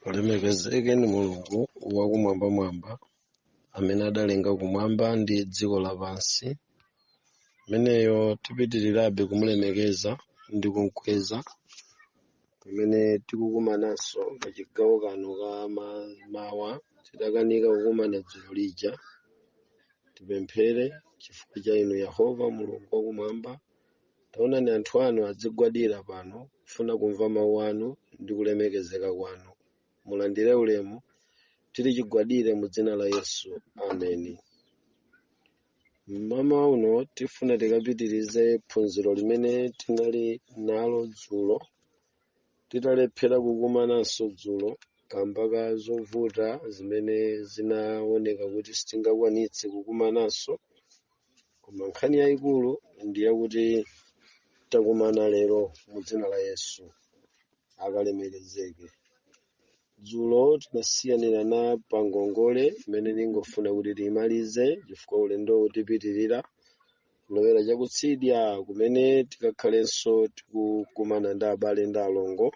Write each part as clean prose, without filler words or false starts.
Ulemekezeke ni Mulungu wakumwambamwamba amene adalenga kumwamba ndi dziko lapansi. Ameneyo tipitirirabe kumulemekeza ndi kumkweza pamene tikukumananso pa chigawo kano ka mawa tidakanika kukumana dzulo lija. Tipemphere chifukwa cha inu Yehova Mulungu wakumwamba. Taonani anthu anu adzigwadira pano kufuna kumva mawu anu ndi kulemekezeka kwanu. Mulandire ulemu tili chigwadire mu dzina la Yesu. Ameni. Mama uno tifuna tikapitirize phunziro limene tinali nalo dzulo. Titalephera kukumananso dzulo kamba ka zovuta zimene zinaoneka kuti sitingakwanitse kukumananso. Koma nkhani yayikulu ndiye kuti takumana lero mu dzina la Yesu. Akalemekezeke. Dzulo tinasiyanira na pangongole imene ningofuna kuti tiyimalize chifukwa ulendo utipitirira kulowera chakutsidya kumene tikakhalenso tikukumana ndi abale ndi alongo.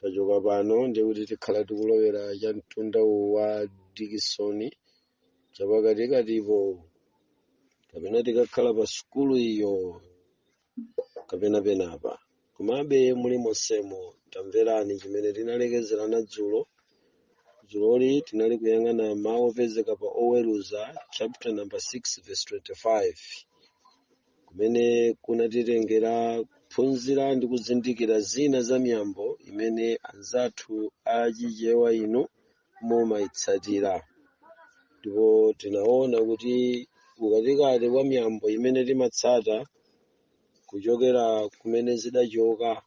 Tachoka pano ndiye kuti tikhala tikulowera cha mtunda wa Dikisoni chapakatikatipo kapena tikakhala pa sukulu iyo kapena penapa. Komabe muli monsemo tamverani chimene tinalekezerana dzulo. Dzuloli tinali kuyang'ana mawu opezeka pa Oweruza chapter number 6 verse 25 kumene kunatitengera kuphunzira ndi kuzindikira zina za miyambo imene anzathu achichewa inu mumayitsatira. Ndipo tinaona kuti ukatikati kwa miyambo imene timatsata kuchokera kumene zidachoka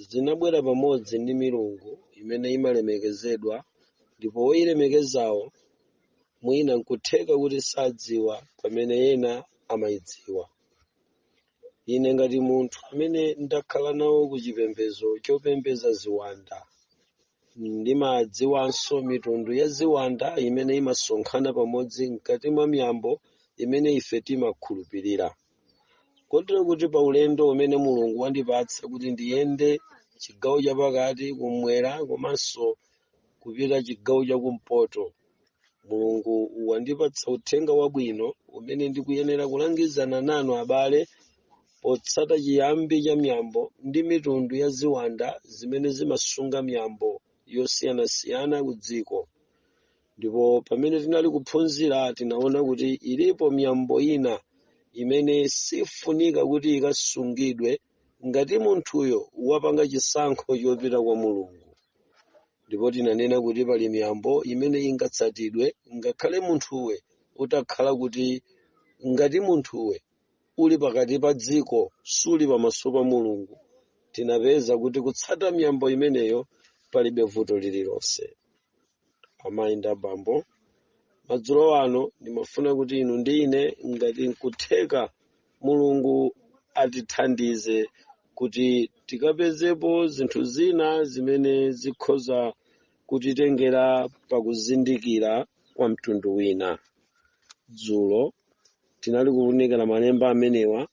zinabwera pamodzi ndi milungu imene imalemekezedwa, ndipo oyilemekezawo mwina nkutheka kuti sadziwa pamene ena amayidziwa. Ine ngati munthu amene ndakhala nawo ku chipembedzo chopembeza ziwanda, ndimadziwanso mitundu ya ziwanda imene imasonkhana pamodzi mkati mwa miyambo imene ife timakhulupirira. Kotero kuti pa ulendo umene Mulungu wandipatsa kuti ndiyende chigawo chapakati kumwera komanso kupita chigawo chakumpoto, Mulungu wandipatsa uthenga wabwino umene ndikuyenera kulangizana nanu abale potsata chiyambi cha miyambo ndi mitundu ya ziwanda zimene zimasunga miyambo yosiyanasiyana ku dziko. Ndipo pamene tinali kuphunzira tinaona kuti ilipo miyambo ina imene sifunika kuti ikasungidwe ngati munthuyo wapanga chisankho chopita kwa Mulungu. Ndipo tinanena kuti pali miyambo imene ingatsatidwe ngakhale munthuwe utakhala kuti ngati munthuwe uli pakati pa dziko suli pamaso pa Mulungu. Tinapeza kuti kutsata miyambo imeneyo palibe vuto lililonse. Amayi ndi abambo, madzulo ano ndimafuna kuti inu ndi ine ngati nkutheka Mulungu atithandize kuti tikapezepo zinthu zina zimene zikhoza kutitengera pakuzindikira kwa mtundu wina. Dzulo tinali kuunikira malemba amenewa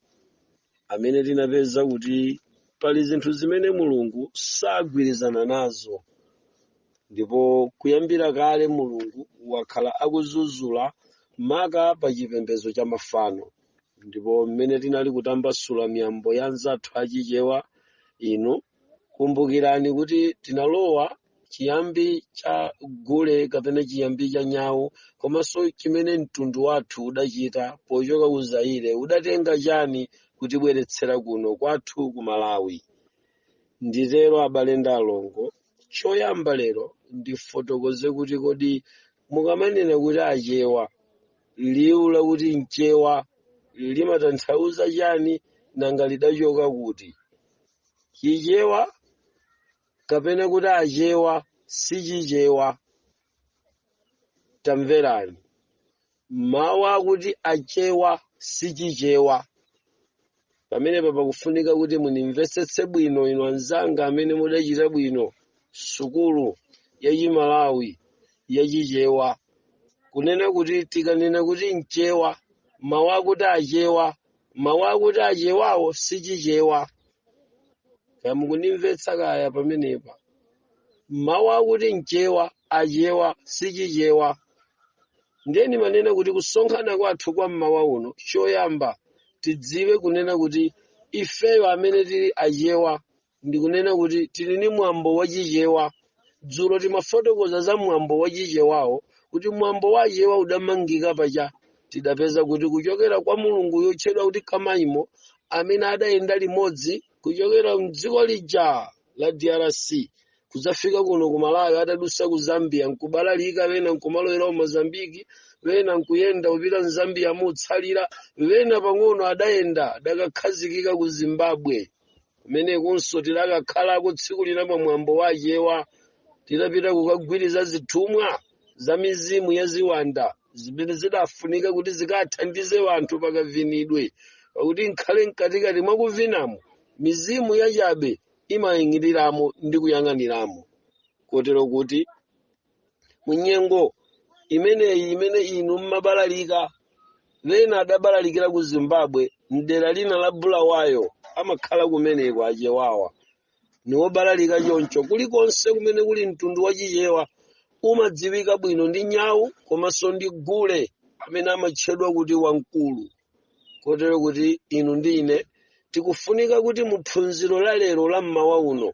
amene tinapeza kuti pali zinthu zimene Mulungu sagwirizana nazo. Ndipo kuyambira kale Mulungu wakhala akuzuzula maka pa chipembedzo cha mafano. Ndipo mmene tinali kutambasula miyambo ya anzathu achichewa inu, kumbukirani kuti tinalowa chiyambi cha gule kapena chiyambi cha nyawu, komanso chimene mtundu wathu udachita pochoka ku Zaire udatenga chani kutibweretsera kuno kwathu ku Malawi. Nditero abale ndi alongo, choyamba lero ndifotokoze kuti kodi mukamanena kuti achewa, liwu lakuti mchewa limatanthauza chani nanga lidachoka kuti? Chichewa kapena kuti achewa sichichewa? Tamverani, mawu akuti achewa sichichewa. Pamenepa pakufunika kuti munimvetsetse bwino inu anzanga amene mudachita bwino sukulu ya Chimalawi ya chichewa. Kunena kuti tikanena kuti mchewa, mawu akuti achewa, mawu akuti achewawo sichichewa. Kaya mukunimvetsa kaya pamenepa? mawu akuti nchewa, achewa, sichichewa. Ndeni manena kuti kusonkhana kwathu kwa mmawa uno, choyamba tidziwe kunena kuti ifeyo amene tili achewa, ndi kunena kuti tili ni mwambo wachichewa. Dzulo timafotokoza za mwambo wachichewawo, kuti mwambo wa achewa udamangika pacha. Tidapeza kuti kuchokera kwa mulungu yotchedwa kuti Kamaimo, amene adayenda limodzi kuchokera mdziko lija la DRC kuzafika kuno ku Malawi, atadusa ku Zambia nkubalalika, wena nkumalowera ku Mozambiki, wena nkuyenda kupita mZambia mutsalira, wena pang'ono adayenda adakakhazikika ku Zimbabwe, kumene kunso tidakakhalako tsiku lina pa mwambo wa achewa. Tidapita kukagwiriza zithumwa za mizimu ya ziwanda zimene zidafunika kuti zikathandize wanthu pakavinidwe, pakuti nkhale mkatikati mwakuvinamo mizimu yachabe imayang'aniramo ndi kuyang'aniramo. Kotero kuti munyengo imeneyi imene inu mmabalalika, wena adabalalikira ku Zimbabwe mdera lina la Bulawayo, amakhala kumeneko achewawa. Niwobalalika choncho kulikonse kumene kuli mtundu wachichewa umadziwika bwino ndi nyawu komanso ndi gule amene amatchedwa kuti wamkulu. Kotero kuti inu ndi ine tikufunika kuti muphunziro la lero la mmawa uno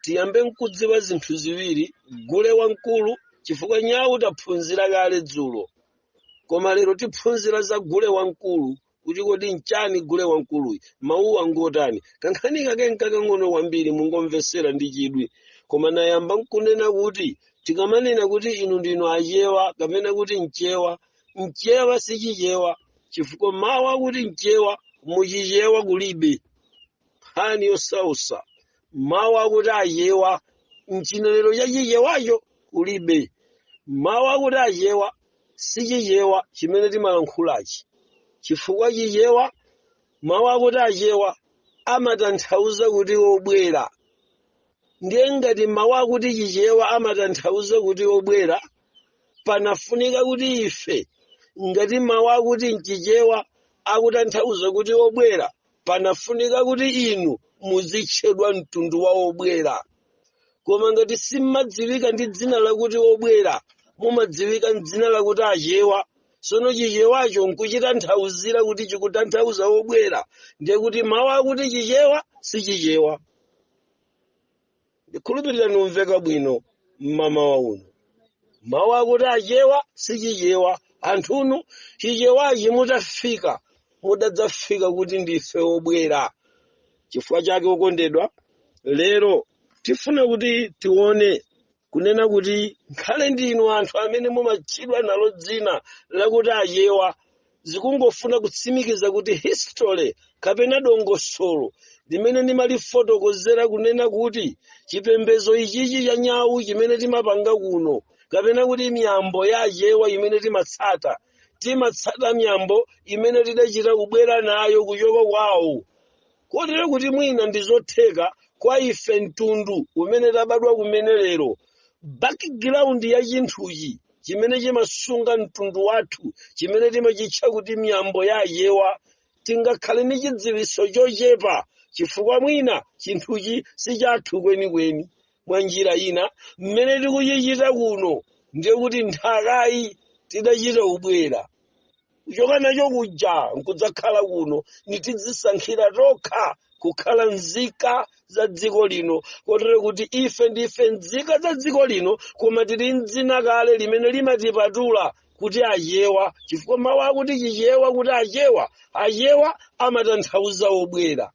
tiyambe nkudziwa zinthu ziwiri: gule wamkulu, chifukwa nyawu taphunzira kale dzulo, koma lero tiphunzira za gule wamkulu, kuti kodi nchani gule wamkuluyi, mawu angotani. Kankhani kake nkakang'ono kwambiri mungomvesera ndi chidwi, koma nayamba nkunena kuti tikamanena kuti inu ndinu achewa kapena kuti nchewa, nchewa sichichewa, chifukwa mawu akuti nchewa muchichewa kulibe. Nkhani yosausa, mawu akuti achewa mchinenero cha chichewacho kulibe. Mawu akuti achewa sichichewa chimene timalankhulachi, chifukwa chichewa, mawu akuti achewa amatanthauza kuti obwera. Ndiye ngati mawu akuti chichewa amatanthauza kuti obwera, panafunika kuti ife ngati mawu akuti nchichewa akutanthauza kuti obwera, panafunika kuti inu muzitchedwa mtundu wa obwera. Koma ngati simmadziwika ndi dzina lakuti obwera, mumadziwika m'dzina lakuti achewa, sono chichewacho nkuchitanthauzira kuti chikutanthauza obwera, ndiye kuti mawu akuti chichewa sichichewa. Ndikhulupirira numveka bwino mmamawa uno. Mawu akuti achewa sichichewa. Anthunu chichewachi mutafika mudadzafika kuti ndife obwera. Chifukwa chake okondedwa, lero tifuna kuti tione kunena kuti nkhale ndinu anthu amene mumatchedwa nalo dzina lakuti achewa, zikungofuna kutsimikiza kuti history kapena dongosolo limene ndimalifotokozera kunena kuti chipembedzo ichichi cha nyawu chimene timapanga kuno, kapena kuti miyambo ya achewa imene timatsata miyambo imene tidachita kubwera nayo kuchoka kwawo. Kotero kuti mwina ndizotheka kwa ife mtundu umene tabadwa kumene lero, background ya chinthuchi chimene chimasunga mtundu wathu, chimene timachitcha kuti miyambo ya achewa, tingakhale ni chidziwitso chochepa, chifukwa mwina chinthuchi si chathu kwenikweni. Mwa njira ina, mmene tikuchichita kuno ndiye kuti nthakayi tidachita ubwera. Kuchoka nacho kuja nkudzakhala kuno nitidzisankhira tokha kukhala nzika za dziko lino. Kotero kuti ife ndife nzika za dziko lino, koma tili m'dzina kale limene limatipatula kuti achewa, chifukwa mawu akuti chichewa kuti achewa amatanthauza obwera.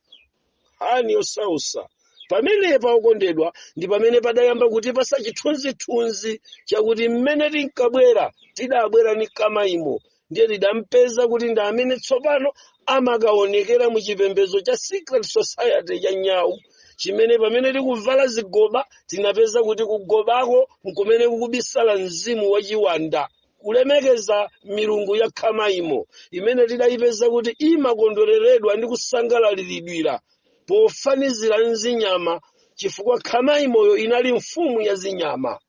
Nkhani yosausa. Pamenepa okondedwa ndi pamene padayamba kuti pasa chithunzithunzi chakuti mmene tinkabwera tidabwera ni Kamaimo, ndiye tidampeza kuti ndi amene tsopano amakaonekera mu chipembedzo cha Secret Society cha nyawu, chimene pamene tikuvala zigoba tinapeza kuti kugobako nkumene kukubisala mzimu wachiwanda, kulemekeza milungu ya Kamaimo, imene tidayipeza kuti imakondwereredwa ndi kusangalaliridwira pofanizira nzinyama, chifukwa Kamaimoyo inali mfumu ya zinyama.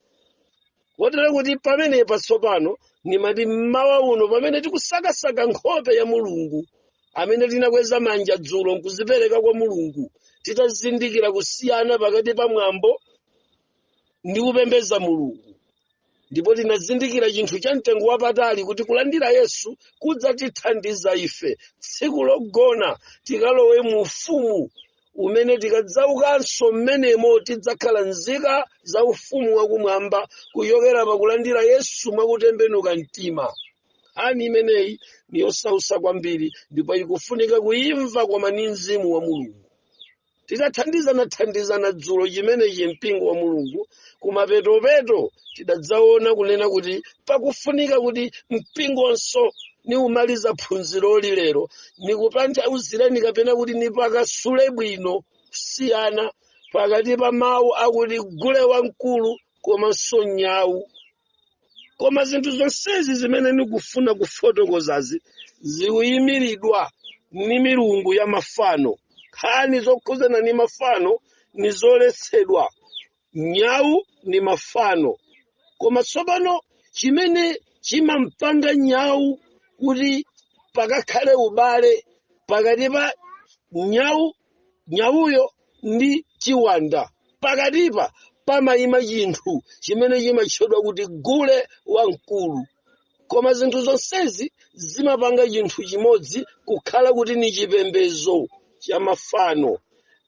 Kotero kuti pamenepa tsopano nimati mmawa uno pamene tikusakasaka nkhope ya Mulungu, amene tinakweza manja dzulo nkuzipereka kwa Mulungu, titazindikira kusiyana pakati pa mwambo ndi kupembedza Mulungu. Ndipo tinazindikira chinthu cha mtengo wapatali kuti kulandira Yesu kudzatithandiza ife tsiku logona tikalowe mu ufumu umene tikadzaukanso mmenemo tidzakhala nzika za ufumu wakumwamba kuchokera pakulandira Yesu mwakutembenuka mtima. Ani imeneyi ni yosausa kwambiri ndipo ikufunika kuimva kwa mzimu wa Mulungu. Titathandizana dzulo chimenechi mpingo wa Mulungu kumapetopeto tidadzaona kunena kuti pakufunika kuti mpingonso ni umaliza phunziro lilero ni kupanthauzireni kapena kuti ni pakasule bwino kusiyana pakati pa mawu akuti gule wamkulu komanso nyawu. Koma zinthu zonsezi zimene nikufuna kufotokozazi ziuyimiridwa ni milungu ya mafano. Nkhani zokhuzana ni mafano ni zoletsedwa. Nyawu ni mafano. Koma tsopano chimene chimampanga nyawu kuti pakakhale ubale pakati pa nyawuyo ndi chiwanda. Pakatipa pamayima chinthu chimene chimatchedwa kuti gule wamkulu. Koma zinthu zonsezi zimapanga chinthu chimodzi kukhala kuti ni chipembedzo cha mafano.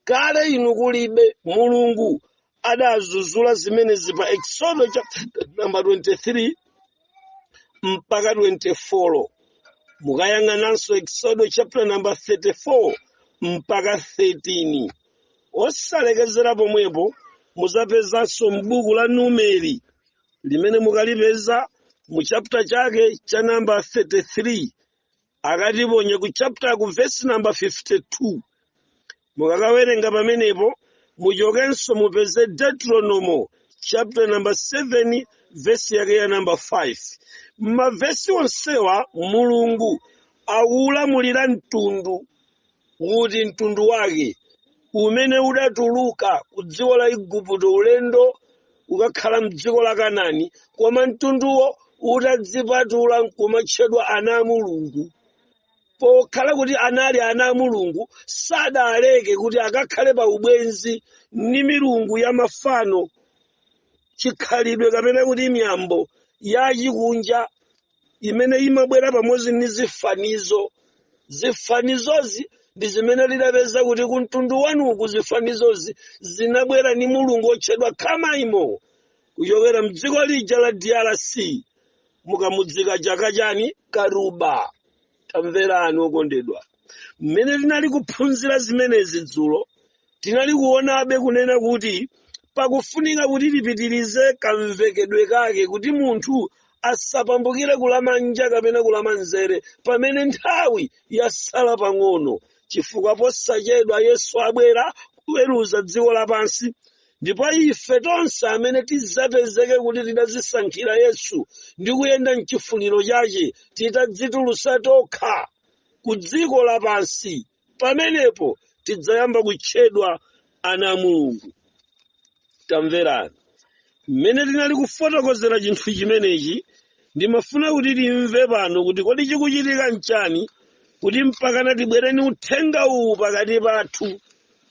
Kale inu kulibe Mulungu adazuzula zimenezi pa Exodus chapter number 23 mpaka 24. Mukayang'ananso Exodus chapter number 34 mpaka 13. Osalekezera pomwepo muzapezanso m'buku la Numeri limene mukalipeza mu chapter chake cha number 33 akatiponye ku chapter ku verse number 52. Mukakawerenga pamenepo muchokenso mupeze Deuteronomy chapter number 7 verse yake ya number 5. Mavesi onsewa Mulungu akulamulira mtundu kuti mtundu wake umene udatuluka ku dziko la Igupto ulendo ukakhala m'dziko la Kanaani, koma mtunduwo utadzipatula nkumatchedwa ana a Mulungu. Pokhala kuti anali ana a Mulungu sadaleke kuti akakhale pa ubwenzi ni milungu ya mafano, chikhalidwe kapena kuti miyambo ya chikunja imene imabwera pamodzi ni zifanizo. Zifanizozi ndi zimene lidapeza kuti ku mtundu wanuku zifanizozi zinabwera ni mulungu otchedwa Kamaimo kuchokera m'dziko lija la DRC mukamudzika chaka chani Karuba. Tamverani okondedwa, mmene tinali kuphunzira zimenezi dzulo tinali kuonabe kunena kuti pakufunika kuti tipitirize kamvekedwe kake kuti munthu asapambukire kulamanja kapena kulamanzere pamene nthawi yasala pang'ono, chifukwa posachedwa Yesu abwera kuweruza dziko lapansi. Ndipo ife tonse amene tidzapezeke kuti tidazisankhira Yesu ndi kuyenda m'chifuniro chake titadzitulutsa tokha ku dziko lapansi, pamenepo tidzayamba kutchedwa ana a Mulungu. Tamverani, mmene tinali kufotokozera chinthu chimenechi ndimafuna kuti timve pano kuti kodi chikuchitika nchani kuti mpakana tibwereni uthenga uwu pakati pathu.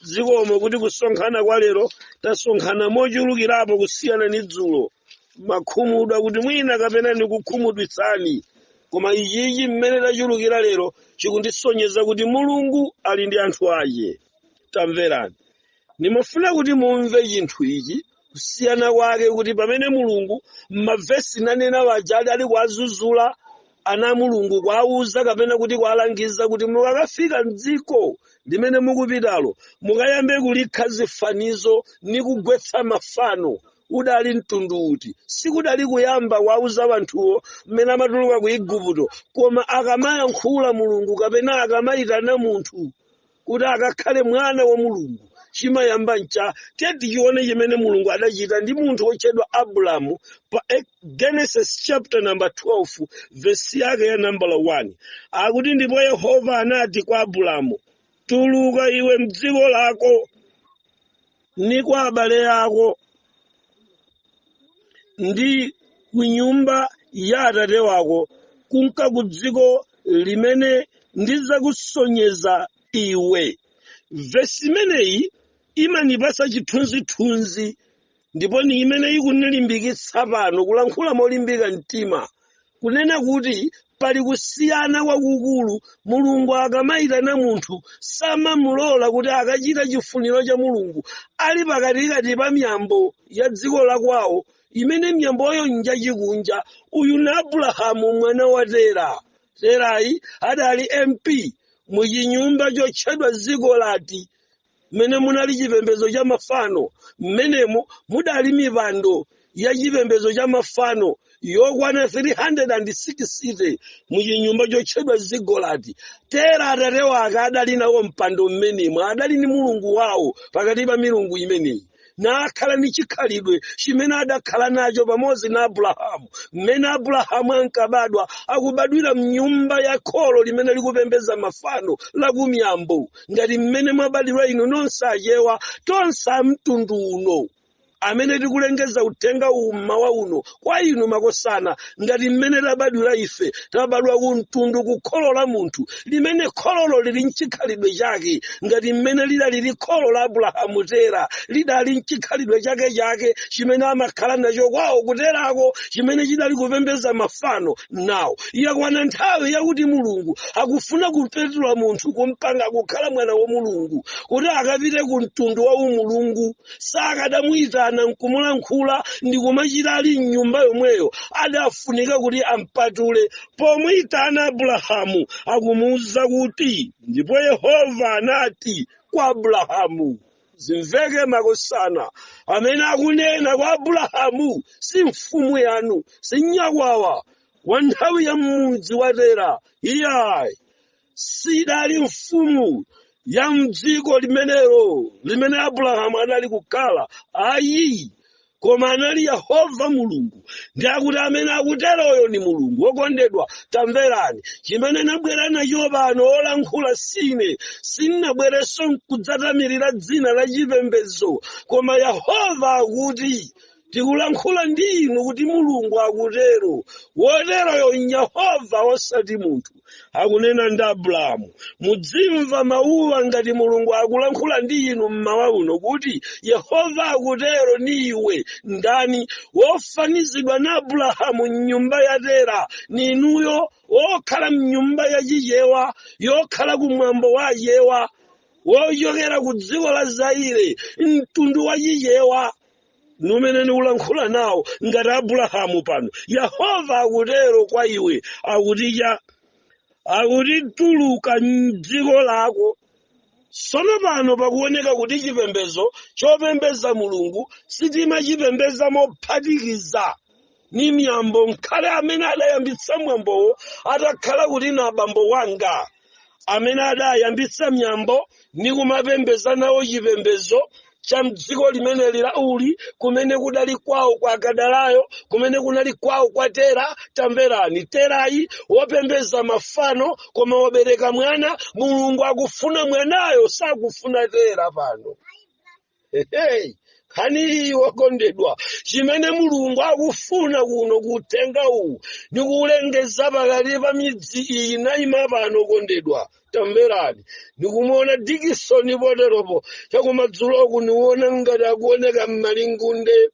Zikomo kuti kusonkhana kwa lero tasonkhana mochulukirapo kusiyana ni dzulo. Makhumudwa kuti mwina kapena ndikukhumudwitsani, koma ichichi mmene tachulukira lero chikundisonyeza kuti Mulungu ali ndi anthu ake. Tamverani, nimafuna kuti mumve chinthu ichi kusiyana kwake kuti pamene Mulungu m'mavesi nanena waja ali kuazuzula ana a Mulungu kuawuza kapena kuti kualangiza kuti mukakafika m'dziko limene mukupitalo mukayambe kulikha zifanizo ni kugwetsa mafano. Udali mtundu uti sikudali kuyamba kuawuza wanthuwo mmene amatuluka ku Igupto, koma akamayankhula Mulungu kapena akamayitana munthu kuti akakhale mwana wa Mulungu chimayamba ncha. Tichione chimene Mulungu adachita ndi munthu otchedwa Abrahamu pa Genesis chapter number 12 verse yake ya number 1. Akuti ndipo Yehova anati kwa Abrahamu, tuluka iwe m'dziko lako ni kwa abale ako ndi ku nyumba ya atate wako kunka ku dziko limene ndidzakusonyeza iwe. Vesi imeneyi imanipasa chithunzithunzi ndipo ni imene ikunilimbikitsa pano kulankhula molimbika mtima kunena kuti pali kusiyana kwakukulu. Mulungu akamayitana munthu samamulola kuti akachita chifuniro cha Mulungu ali pakatikati pa miyambo ya dziko la kwawo imene miyamboyo njachikunja. Uyu na Abrahamu mwana wa Tera. Terayi adali MP muchinyumba chotchedwa Zigolati mmene munali chipembedzo cha mafano. Mmenemo mudali mipando ya chipembedzo cha mafano yokwana 360 muchinyumba chotchedwa Zigolati. Tera atate wake adali nawo mpando mmenemo, adali ni mulungu wawo pakati pa milungu imeneyi. Nakhala ni chikhalidwe chimene adakhala nacho pamodzi na Abrahamu. Mmene Abrahamu ankabadwa akubadwira mnyumba ya kholo limene likupembedza mafano la kumiyambo, ngati mmene mwabadwira inu nonse achewa tonse a mtundu uno amene tikulengeza uthenga mmawa uno kwa inu makosana, ngati mmene tabadwira ife. Tabadwa ku mtundu ku kholo la munthu limene khololo lili mchikhalidwe chake, ngati mmene lidali kholo la Abrahamu. Tera lidali mchikhalidwe chake chimene amakhala nacho kwawo kuterako, chimene chidali kupembedza mafano. Nawo yakwana nthawi yakuti Mulungu akufuna kupetula munthu kumpanga kukhala mwana wa Mulungu kuti akapite ku mtundu wa umulungu. Sakadamuyitana nkumulankhula ndi kumachita ali mnyumba yomweyo, adafunika kuti ampatule. Pomuyitana Abrahamu akumuwuza kuti, ndipo Yehova anati kwa Abrahamu. Zimveke makosana, amene akunena kwa Abrahamu si mfumu yanu, si nyakwawa wa nthawi ya mudzi wa Tera. Iyayi sidali mfumu ya mdziko limenelo limene Abrahamu anali kukhala. Ayi, koma anali Yehova Mulungu. Ndi akuti amene akuteroyo ni Mulungu. Wokondedwa, tamverani chimene nabwera nacho pano olankhula sine. Sinnabwerenso kudzatamirira dzina la chipembedzo, koma Yehova akuti tikulankhula ndi inu kuti Mulungu akutero. Woteroyo Yehova osati munthu. Akunena ndi Abrahamu, mudzimva mawuwa ngati Mulungu akulankhula ndi inu mmawa uno kuti Yehova akutero. Ni iwe ndani wofanizidwa na Abrahamu mnyumba ya Tera? Ni inuyo wokhala mnyumba ya chichewa, yokhala kumwambo wa achewa, wochokera ku dziko la Zaire, mtundu wa chichewa. Numene ulankhula nawo ngati Abrahamu pano. Yehova akutero kwa iwe, akuti tuluka m'dziko lako. Sono pano pakuoneka kuti chipembedzo chopembedza Mulungu sitimachipembedza mophatikiza ni miyambo. Nkhale amene adayambitsa mwambowo atakhala kuti na abambo wanga amene adayambitsa miyambo ni kumapembedza nawo chipembedzo cha mdziko limene lila uli, kumene kudali kwawo kwa Kadalayo, kumene kunali kwawo kwa Tera. Tamverani, Terayi wopembedza mafano koma wabereka mwana. Mulungu akufuna mwanayo, sakufuna Tera pano. Hani wakondedwa, chimene Mulungu akufuna kuno kutenga uwu ni kulengeza pakati pa midzi iyi naima pano. Kondedwa, tamverani, nikumuona Dickson poteropo chakumadzulo kuniona ngati akuoneka mmalingunde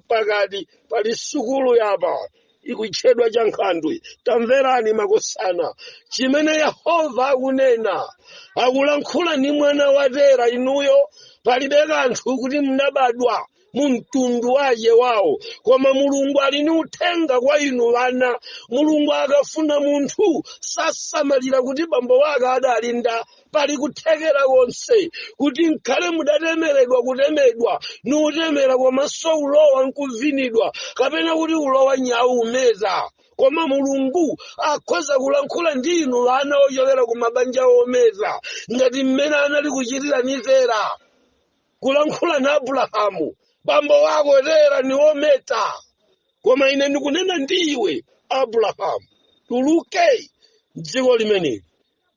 pakati pali sukulu yapa ikutchedwa cha Nkhandwe. Tamverani makosana, chimene Yehova akunena, akulankhula ni mwana wa Tera. Inuyo palibe kanthu kuti mnabadwa mu mtundu waje wawo, koma Mulungu ali ni uthenga kwa inu vana. Mulungu akafuna munthu sasamalira kuti bambo wake adalinda. Pali kuthekera konse kuti nkhale mudatemeredwa kutemedwa ni utemera komanso ulowa nkuvinidwa, kapena kuti ulowa nyawu umeza. Koma Mulungu akhoza kulankhula ndi inu vana ochokera ku mabanja omeza, ngati mmene anali kuchitira ni Tera. Kulankhula na Abrahamu, bambo wako Tera ni ometa, koma ine ndikunena ndiwe Abrahamu, tuluke m'dziko limeneli.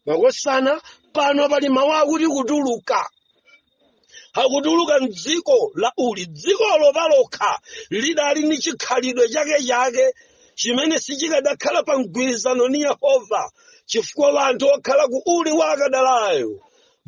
Makosana, pano pali mawu akuti kutuluka. Akutuluka m'dziko la uli. Dzikolo palokha lidali ni chikhalidwe chake chimene sichikadakhala pa mgwirizano ni Yehova, chifukwa anthu okhala ku uli wa Kadalayo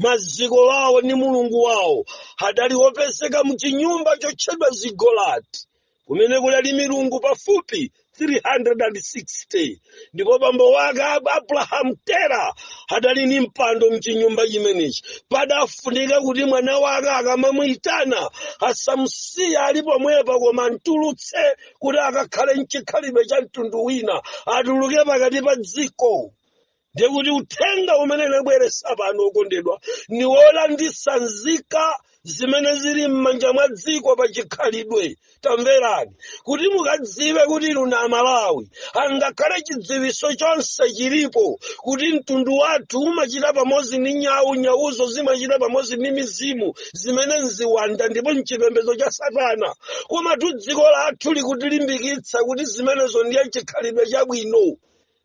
maziko awo ndi mulungu wawo adali opezeka muchinyumba chotchedwa zigolati, kumene kulali milungu pafupi 360. Ndipo bambo wake Abrahamu Tera adali ni mpando mchinyumba chimenechi. Padafunika kuti mwana wake akamamuyitana asamusiye ali pomwepa, koma mtulutse kuti akakhale mchikhalidwe cha mtundu wina, atuluke pakati pa dziko. Ndiye kuti uthenga umene nabweresa pano okondedwa ni wolanditsa nzika zimene zili m'manja mwa dziko pa chikhalidwe. Tamverani kuti mukadziwe kuti inu na Malawi, angakhale chidziwiso chonse chilipo kuti mtundu wathu umachita pamodzi ndi nyau, nyauzo zimachita pamodzi ndi mizimu zimene nziwanda ndipo mchipembedzo cha Satana. Koma dziko lathu likutilimbikitsa kuti zimenezo ndiye chikhalidwe chabwino,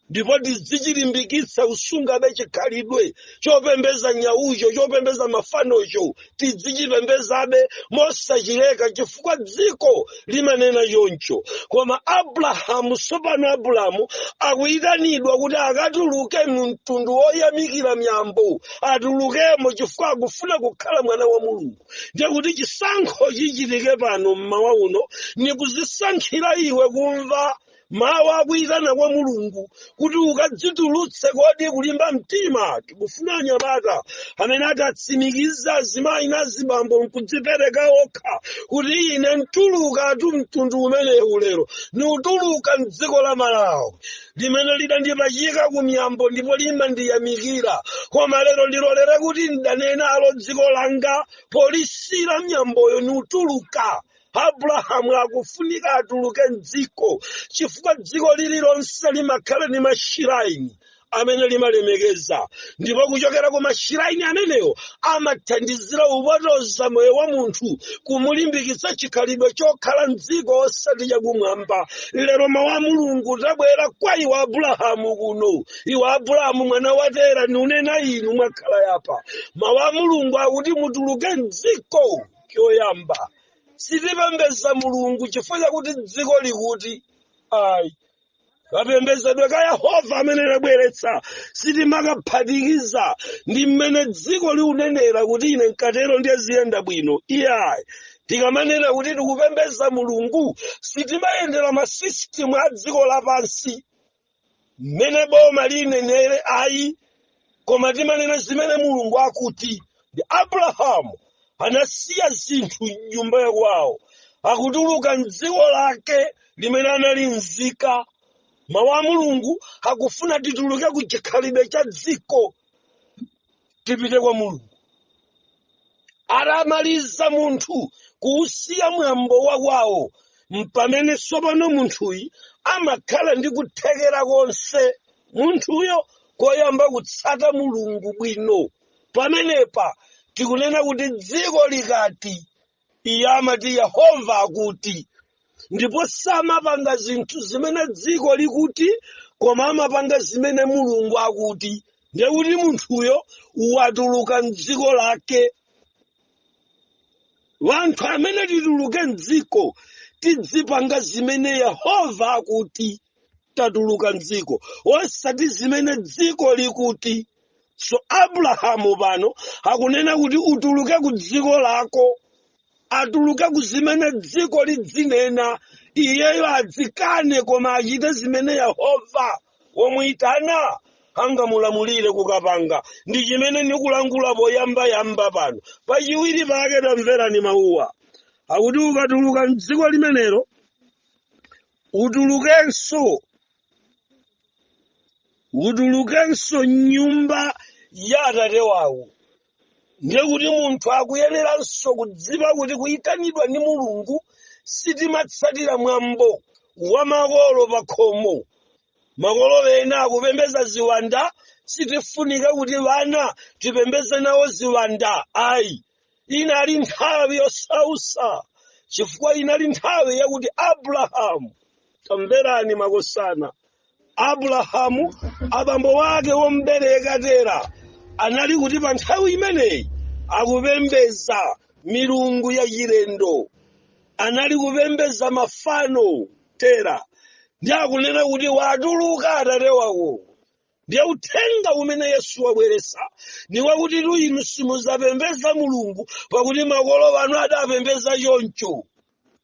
ndipo tizichilimbikitsa usungabe chikhalidwe chopembeza nyaucho, chopembeza mafanocho, tizichipembezabe mosachileka chifukwa dziko limanena choncho. Koma Abrahamu, sopano Abrahamu akuyitanidwa kuti akatuluke mtundu woyamikira miyambo, atulukemo chifukwa akufuna kukhala mwana wa Mulungu. Ndiye kuti chisankho chichitike pano mmawa uno ni kuzisankhira iwe kumva mawu akuyitana kwa Mulungu kuti ukadzitulutse kodi kulimba mtima. Tikufuna anyamata amene atatsimikiza azimayi na azibambo nkudzipereka okha kuti ine ntuluka tu mtundu umenewu lero ni utuluka mdziko la Malawi limene lidandipachika ku miyambo ndipo limandiyamikira, koma lero ndilolere kuti ndanene alo dziko langa polisira miyamboyo ni utuluka. Abrahamu akufunika atuluke mdziko chifukwa dziko lililonse limakhala ni mashiraini amene limalemekeza, ndipo kuchokera ku mashiraini ameneyo amathandizira upotoza moyo wa munthu, kumulimbikitsa chikhalidwe chokhala mdziko osati chakumwamba. Lero mawu a Mulungu tabwera kwa iwe Abrahamu kuno. Iwe Abrahamu mwana wa Tera niunena inu mwakhala yapa. Mawu a Mulungu akuti mutuluke mdziko choyamba. Sitipembeza Mulungu chifukwa chakuti dziko likuti ayi. Kapembezedwe ka Yehova amene anabweretsa sitimaphatikiza ndi mmene dziko liunenera kuti ine nkatero ndiye ziyenda bwino. Iyayi tikamanena kuti tikupembeza Mulungu sitimayendera masisitimu a dziko lapansi mmene boma linenere ayi, koma timanena zimene Mulungu akuti. Ndi Abrahamu anasiya zinthu nyumba yakwawo akutuluka mdziko lake limene anali nzika. Mawu a Mulungu akufuna tituluke ku chikhalidwe cha dziko tipite kwa Mulungu. Aramaliza munthu kuusiya mwambo wakwawo mpamene sopano munthuyi amakhala ndi kuthekera konse munthuyo koyamba kutsata Mulungu bwino. Pamenepa tikunena kuti dziko likati iye amati Yehova akuti, ndipo samapanga zinthu zimene dziko likuti, koma amapanga zimene Mulungu akuti. Ndiye kuti munthuyo watuluka mdziko lake. Wanthu amene tituluke mdziko tidzipanga zimene Yehova akuti tatuluka mdziko, osati zimene dziko likuti. So Abrahamu pano akunena kuti utuluke ku dziko lako, atuluke ku zimene dziko lidzinena. Iyeyo adzikane koma achite zimene Yehova womuyitana angamulamulire kukapanga. Ndi chimene nikulangula poyamba pano. Pachiwiri pake tamverani mawuwa akuti ukatuluka mdziko limenelo utulukenso nyumba ya Atate wawo. Ndiye kuti munthu akuyeneranso kudziwa kuti kuyitanidwa ndi Mulungu sitimatsatira mwambo wa makolo pa khomo. Makolo ena akupembeza ziwanda, sitifunika kuti vana tipembeze nawo ziwanda. Ayi, inali nthawi yosausa chifukwa inali nthawi yakuti Abrahamu, tamverani makosana, Abrahamu abambo wake wombereka Tera anali kuti pa nthawi imeneyi akupembeza milungu ya chilendo, anali kupembeza mafano Tera. Ndi akunena kuti watuluka Atate wako ndiye uthenga umene Yesu wabweresa ni wakuti inu simuzapembeza Mulungu pakuti makolo anu adapembeza choncho.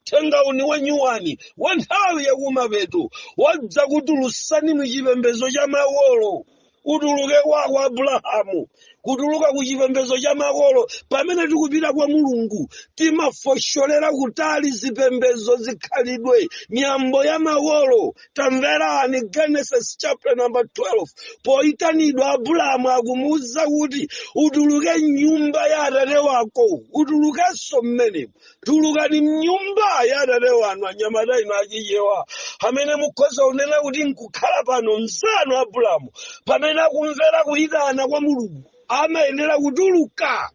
Uthenga uni wanyuwani wa nthawi yakumapeto wadza kutulutsani muchipembedzo cha makolo. Utuluke kwa Abrahamu, kutuluka ku chipembedzo cha makolo. Pamene tikupita kwa Mulungu timafosholera kutali zipembedzo zikhalidwe miyambo ya makolo. Tamverani Genesis chapter number 12. Poitanidwa Abrahamu akumuwuza kuti utuluke nyumba ya atate wako, utulukenso mmenemo. Tulukani mnyumba ya atate wanu, anyamata inu achichewa amene mukhoza kunena kuti nkukhala pano mzanu Abrahamu. Pamene akumvera kuyitana kwa Mulungu amayenera kutuluka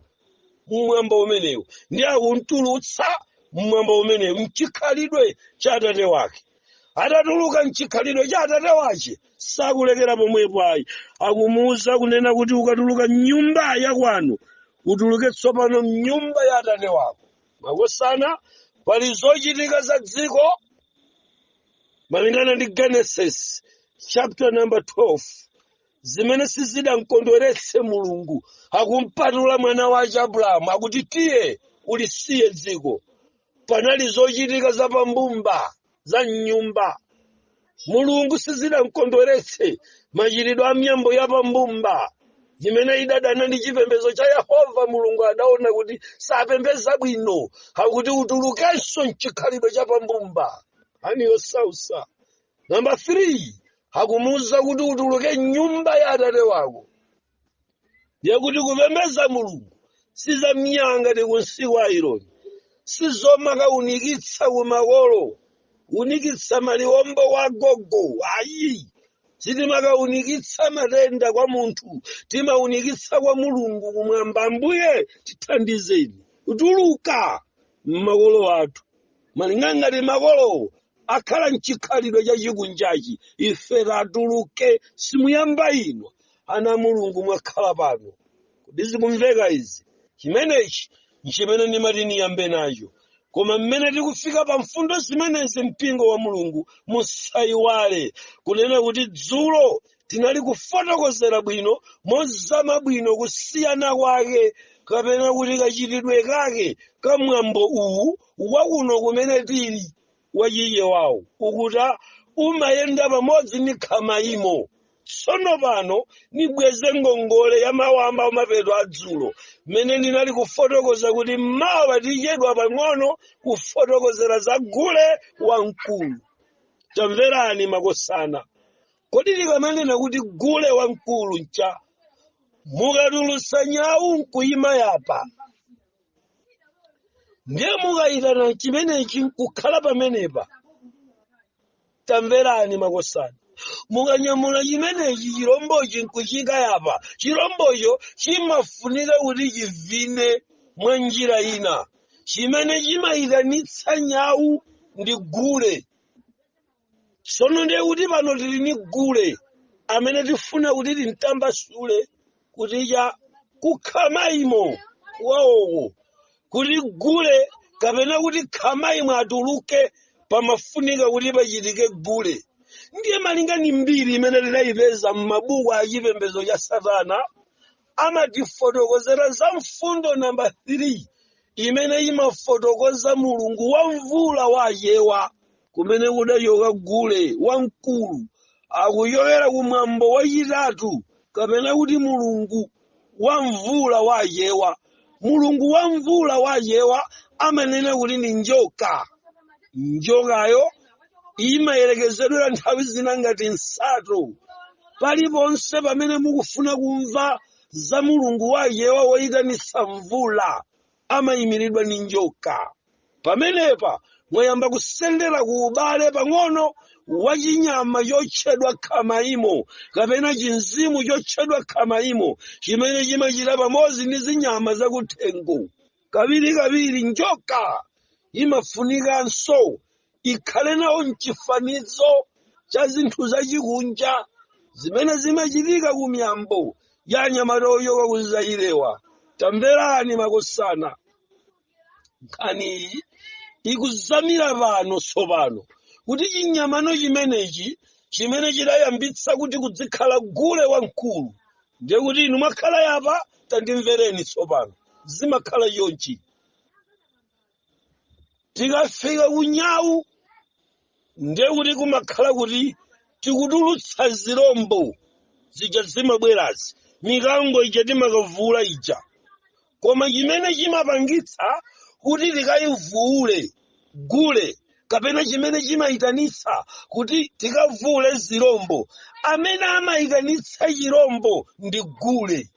mmwamba umenewu, ndi akuntulutsa mmwamba umenewu mchikhalidwe cha atate wake. Atatuluka mchikhalidwe cha atate wache sakulekera pomwepo ayi. Akumuwuza kunena kuti ukatuluka nyumba ya kwanu utuluke tsopano mnyumba ya atate wako. Makosana pali zochitika za dziko malingana ndi Genesis chapter number 12 zimene sizidamkondweretse Mulungu. Akumpatula mwana wace Abrahamu akuti tiye ulisiye dziko. Panali zochitika za pambumba za nyumba. Mulungu sizidamkondweretse machitidwe a miyambo ya pambumba zimene idadana ndi chipembedzo cha Yehova. Mulungu adaona kuti sapembeza bwino, akuti utulukenso mchikhalidwe cha pambumba. Aniyo sausa. Number 3, akumuwuza kuti utuluke nyumba ya atate wako. Yakuti kupembeza Mulungu sizamnyanga ndi kunsiku aironi, sizomaka unikitsa kumakolo, unikitsa maliwombo wa gogo. Ayi, sitimaka unikitsa matenda kwa munthu, tima unikitsa kwa Mulungu kumwamba. Ambuye tithandizeni utuluka mmakolo athu malingana ngati makolo akhala mchikhalidwe cha chikunjachi. Ife tatuluke, simuyamba ino ana Mulungu mwakhala pano. Kodi zikumveka izi? Chimenechi nchimene ndimati niyambe nacho. Koma mmene tikufika pa mfundo zimenezi mpingo wa Mulungu musayiwale kunena kuti dzulo tinali kufotokozera bwino mozama bwino kusiyana kwake kapena kuti kachitidwe kake kamwambo uwu wakuno kumene tili wachiye wawo ukuta umayenda pamodzi ndi khamaimo. Tsono pano nibweze ngongole ya mawamba mapeto adzulo mmene ndinali kufotokoza kuti mmawa tichedwa pang'ono kufotokozera za gule wamkulu. Tamverani makosana, kodi tikamanena kuti gule wamkulu ncha mukatulutsa nyawu nkuyima yapa, ndiye mukayitana chimenechi nkukhala pamenepa. Tamverani makosana, mukanyamula chimenechi chirombochi nkuchika yapa, chirombocho chimafunika kuti chivine mwa njira ina. Chimene chimayitanitsa nyawu ndi gule. Tsono ndiye kuti pano tili ni gule amene tifuna kuti timtambasule kuti cha kukhamaimo wawowo, kuti gule kapena kuti khamaimo atuluke pamafunika kuti pachitike gule. Ndiye malingana mbiri imene tidayipeza m'mabuku a chipembedzo cha Satana amatifotokozera za mfundo namba 3 imene imafotokoza Mulungu wa mvula wachewa kumene kudachoka gule wamkulu akuyowera kumwambo wachitatu kapena kuti Mulungu wa mvula wachewa. Mulungu wa mvula wachewa amanena kuti ni njoka. Njokayo imayerekezedwera nthawi zina ngati nsato. Paliponse pamene mukufuna kumva za Mulungu wachewa woyitanitsa mvula amayimiridwa ni njoka. Pamenepa mwayamba kusendera ku ubale pang'ono wachinyama chotchedwa khamaimo kapena chinzimu chotchedwa khamaimo chimene chimachita pamodzi ndi zinyama zakuthengo. Kawirikawiri njoka imafunikanso ikhale nawo mchifanizo cha zinthu zachikunja zimene zimachitika ku miyambo ya anyamata ochoka kuzayirewa. Tamverani makosana, nkhani ikuzamira pano tsopano kuti chinyamano chimenechi chimene chidayambitsa kuti kudzikhala gule wamkulu. Ndiye kuti inu mwakhala yapa tandimvereni tsopano. Zimakhala yonchi. Tikafika kunyawu ndiye kuti kumakhala kuti tikutulutsa zirombo zija zimabwerazi. Mikango ija timakavula ija. Koma chimene chimapangitsa kuti tikayivule gule kapena chimene chimayitanitsa kuti tikavule zirombo, amene amayitanitsa chirombo ndi gule.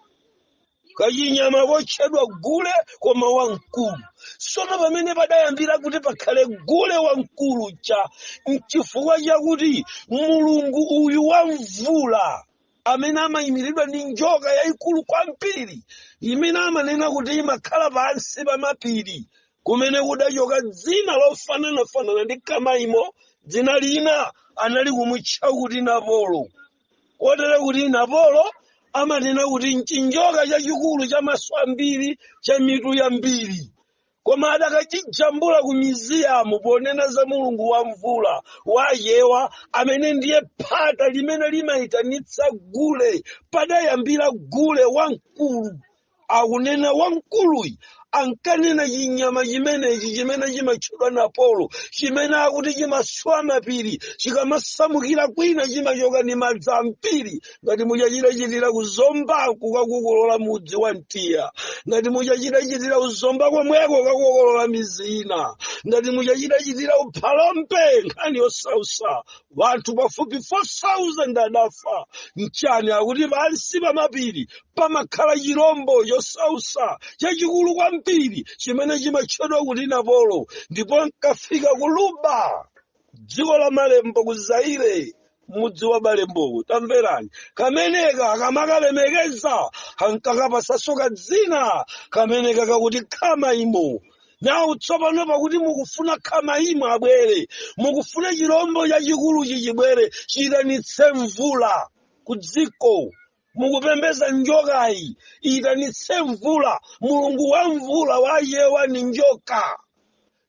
Kachinyama kotchedwa gule koma wamkulu. Sono pamene padayambira kuti pakhale gule wamkulu cha n'chifukwa chakuti Mulungu uyu wamvula amene amayimiridwa ndi njoka yayikulu kwambiri imene amanena kuti imakhala pansi pa mapiri kumene kudachoka dzina lofanana ndi Kamaimo, dzina lina anali kumutcha kuti Napolo. Kotero kuti Napolo amanena kuti nchinjoka chachikulu cha maso ambiri cha mitu yambiri. Koma adakachijambula ku museum ponena za Mulungu wamvula wayewa amene ndiye phata limene limayitanitsa gule. Padayambira gule wamkulu. Akunena wamkuluyi ankanena chinyama chimenechi chimene chimatchedwa Napolo, chimene akuti chimaswa mapiri, chikamasamukira kwina chimachoka ndi madzi ambiri. Ngati muchachitachitira kuzomba kukakokolola mudzi wa Mtiya, ngati muchachitachitira kuzomba komweko kakokolola mizina, ngati muchachitachitira uphalombe nkhani yosausa, wanthu pafupi 4,000 adafa. Nchani akuti pansi pa mapiri pamakhala chirombo chosausa chachikulu kwambiri chimene chimatchedwa kuti Napolo. Ndipo nkafika ku Luba, dziko la Malembo, ku Zaire, mudzi wa Malembo. Tamverani, kameneka akamakalemekeza ankakapasanso kadzina kameneka kakuti Kamaimo. Nawu tsopano pakuti mukufuna Kamaimo abwere, mukufuna chirombo chachikulu chichibwere chiyitanitse mvula ku dziko. Mukupembeza njokayi iyitanitse mvula. Mulungu wa mvula wayewa ni njoka.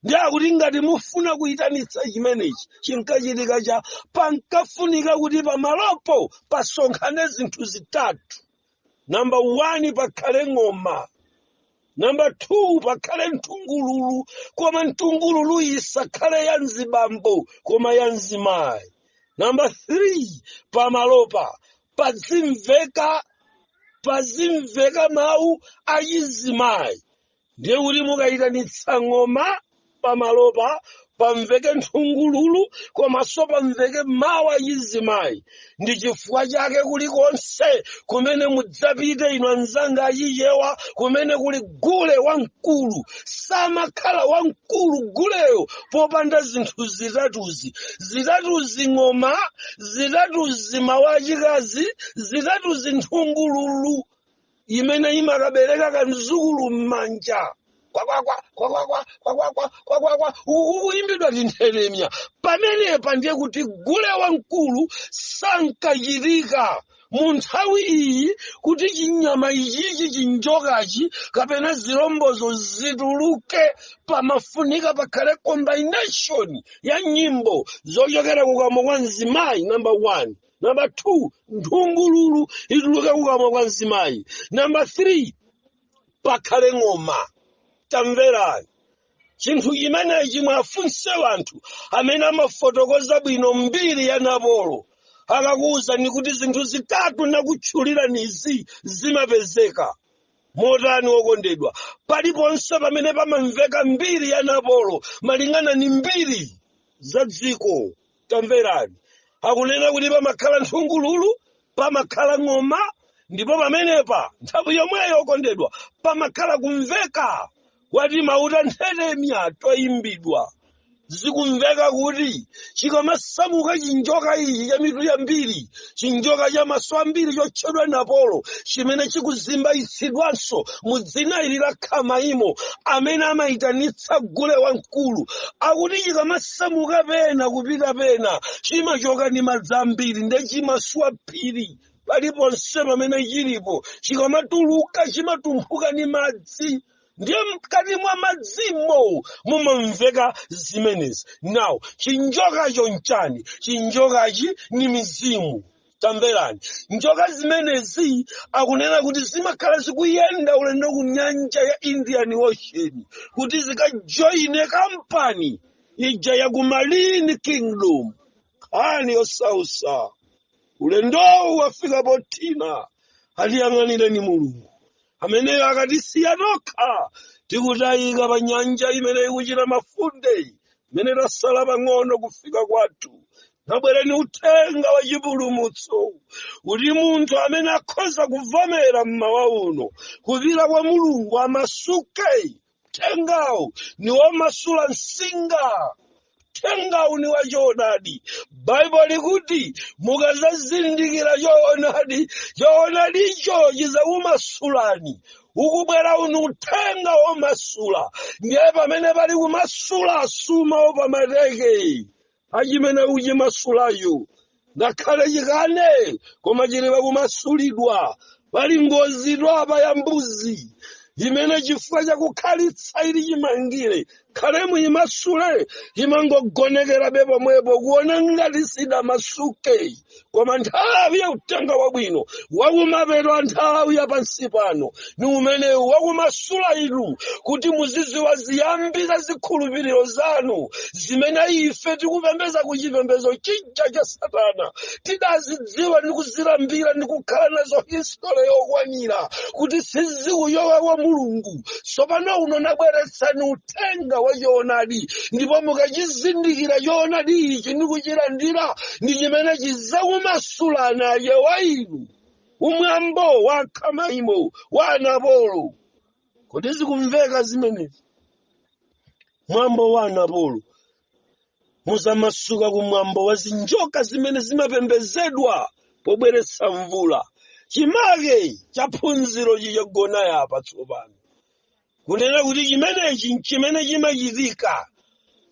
Ndiye kuti ngati mufuna kuyitanitsa chimenechi chinkachitika cha pankafunika kuti pamalopo pasonkhane zinthu zitatu. Number 1 pakhale ng'oma. Number 2 pakhale mtungululu, koma mtungululu isakhale ya mzibambo koma ya mzimayi. Number 3 pamalopa pazimveka mawu achizimayi. Ndiye kuti mukayitanitsa ng'oma pamalopa pamveke mtungululu komanso pamveke mawu achizimayi. Ndi chifukwa chake kulikonse kumene mudzapite inu anzanga achichewa, kumene kuli gule wamkulu, samakhala wamkulu guleyo popanda zinthu zitatuzi ng'oma, zitatuzi mawu achikazi, zitatuzi mtungululu imene imakabereka kamzukulu m'manja. Ukuimbidwa ndi ntheremya. Pamenepa ndiye kuti gule wamkulu sankachitika mu nthawi iyi kuti chinyama ichichi chinjokachi kapena zirombozo zituluke. Pamafunika pakhale combination ya nyimbo zochokera kukamwa kwa mzimayi. Number 1. Number 2 mtungululu ituluke kukamwa kwa mzimayi. Number 3 pakhale ng'oma. Tamverani, chinthu chimenechi mwafunse wanthu amene amafotokoza bwino mbiri ya Napolo. Akakuwuzani kuti zinthu zitatu nakutchuliranizi zimapezeka. Motani wokondedwa? Paliponse pamene pamamveka mbiri ya Napolo malingana ni mbiri za dziko. Tamverani, akunena kuti pamakhala mtungululu, pamakhala ng'oma, ndipo pamenepa nthawi yomweyo okondedwa pamakhala kumveka wati mauta ntheremya toyimbidwa. Zikumveka kuti chikamasamuka chinjoka ichi cha mitu yambiri, chinjoka cha maso ambiri chotchedwa Napolo, chimene chikuzimbayitsidwanso mu dzina ili la Kamaimo, amene amayitanitsa gule wamkulu, akuti chikamasamuka pena kupita pena chimachoka ndi madzi ambiri nde chimaswa phiri. Paliponse pamene chilipo chikamatuluka chimatumphuka ndi madzi. ndiye mkati mwa madzimo mumamveka zimenezi. Now chinjokacho nchani? Chinjokachi ni mizimu. Tamverani, njoka zimenezi akunena kuti zimakhala zikuyenda ulendo ku nyanja ya Indian Ocean kuti zikajoine kampani ija ya ku Marine Kingdom. Ani osausa ulendowu wafika potina atiyang'anire ni Mulungu amene akatisiya nokha tikutayika pa nyanja imene ikuchita mafunde imene tasala pang'ono kufika kwathu. Nabwereni uthenga wa chipulumutso kuti munthu amene akhoza kuvomera mmawa uno kupita kwa Mulungu amasuke. Uthengawu ni womasula msinga. Uthengawu ni wachoonadi. Baibulo likuti mukazazindikira choonadi, choonadicho chizakumasulani. Ukubwera uno uthenga womasula. Ndiye pamene pali kumasula asumawo pamateke achimene uchi masulayo ngakhale chikane koma chilipa kumasulidwa. Pali ngozidwa apa ya mbuzi imene chifukwa chakukhalitsa ili chimangire khale muyimasule imangogonekera be pomwepo kuona ngati sidamasuke. Koma nthawi ya uthenga wabwino wakumapeto nthawi ya pansi pano ni umenewu wakumasula inu kuti muzidziwa ziyambi za zikhulupiriro zanu zimene ife tikupembedza ku chipembedzo chija cha Satana tidazidziwa ndi kuzilambira ndi kukhala nazo history yokwanira kuti sizikuyowa kwa Mulungu. Tsopano uno nabweretsani uthenga wa choonadi ndipo mukachizindikira choonadi ichi ndi kuchilandira ndi chimene chizakumasula naye wa inu. Umwambo wa Khamaimo wa Anapolo kuti zikumveka zimenezi. Mwambo wa Anapolo muzamasuka kumwambo wa zinjoka zimene zimapembedzedwa pobweretsa mvula. Chimake cha phunziro chichagona yapa tsopano kunena kuti chimenechi chimene chimachitika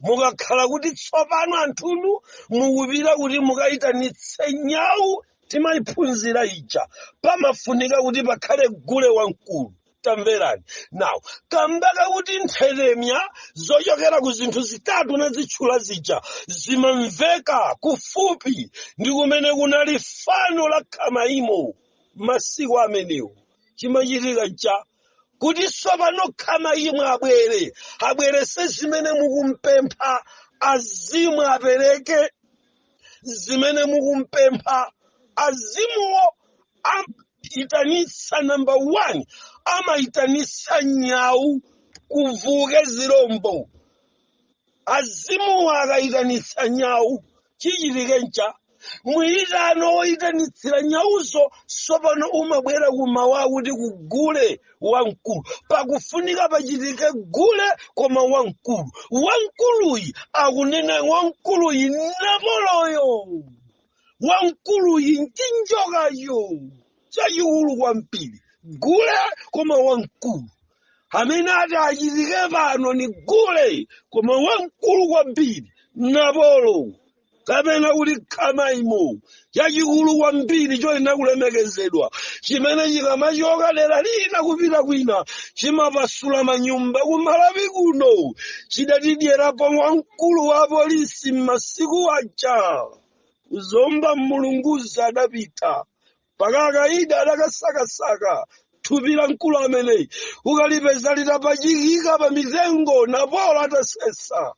mukakhala kuti tsopano anthunu mukupita kuti mukayitanitse nyau timayiphunzira ija pamafunika kuti pakhale gule wamkulu. Tamverani. Now kambaka kuti nthelemya zochokera ku zinthu zitatu na zitchula zija zimamveka kufupi ndi kumene kunali fano la Khamaimo masiku amenewo. Chimachitika cha kuti tsopano Khamaimo abwerese zimene mukumpempha, azimu apereke zimene mukumpempha. Azimuwo itanitsa number 1 amaitanitsa nyau kuvuke zirombo. Azimu akaitanitsa nyau chichitike ncha mwitano woyitanitsira nyauzo tsopano umabwera kumawa kuti kugule wamkulu. Pakufunika pachitike gule koma wamkulu. Wamkuluyi akunena wamkuluyi Napoloyo. Wamkuluyi nchinjokayo chachikulu kwambiri. Gule koma wamkulu. Amene ati achitike pano ni gule koma wamkulu kwambiri Napolo kapena kuti Khamaimo chachikulu kwambiri choyenda kulemekezedwa chimene chikamachoka dera lina kupita kwina chimapasula manyumba kumalawi kuno. Chidatidyerapo wamkulu wa polisi m'masiku aja kuzomba Mulunguzi adapita paka akaida adakasakasaka thupi la mkulu ameneyi ukalipeza litapachikika pa mitengo Napolo atasesa.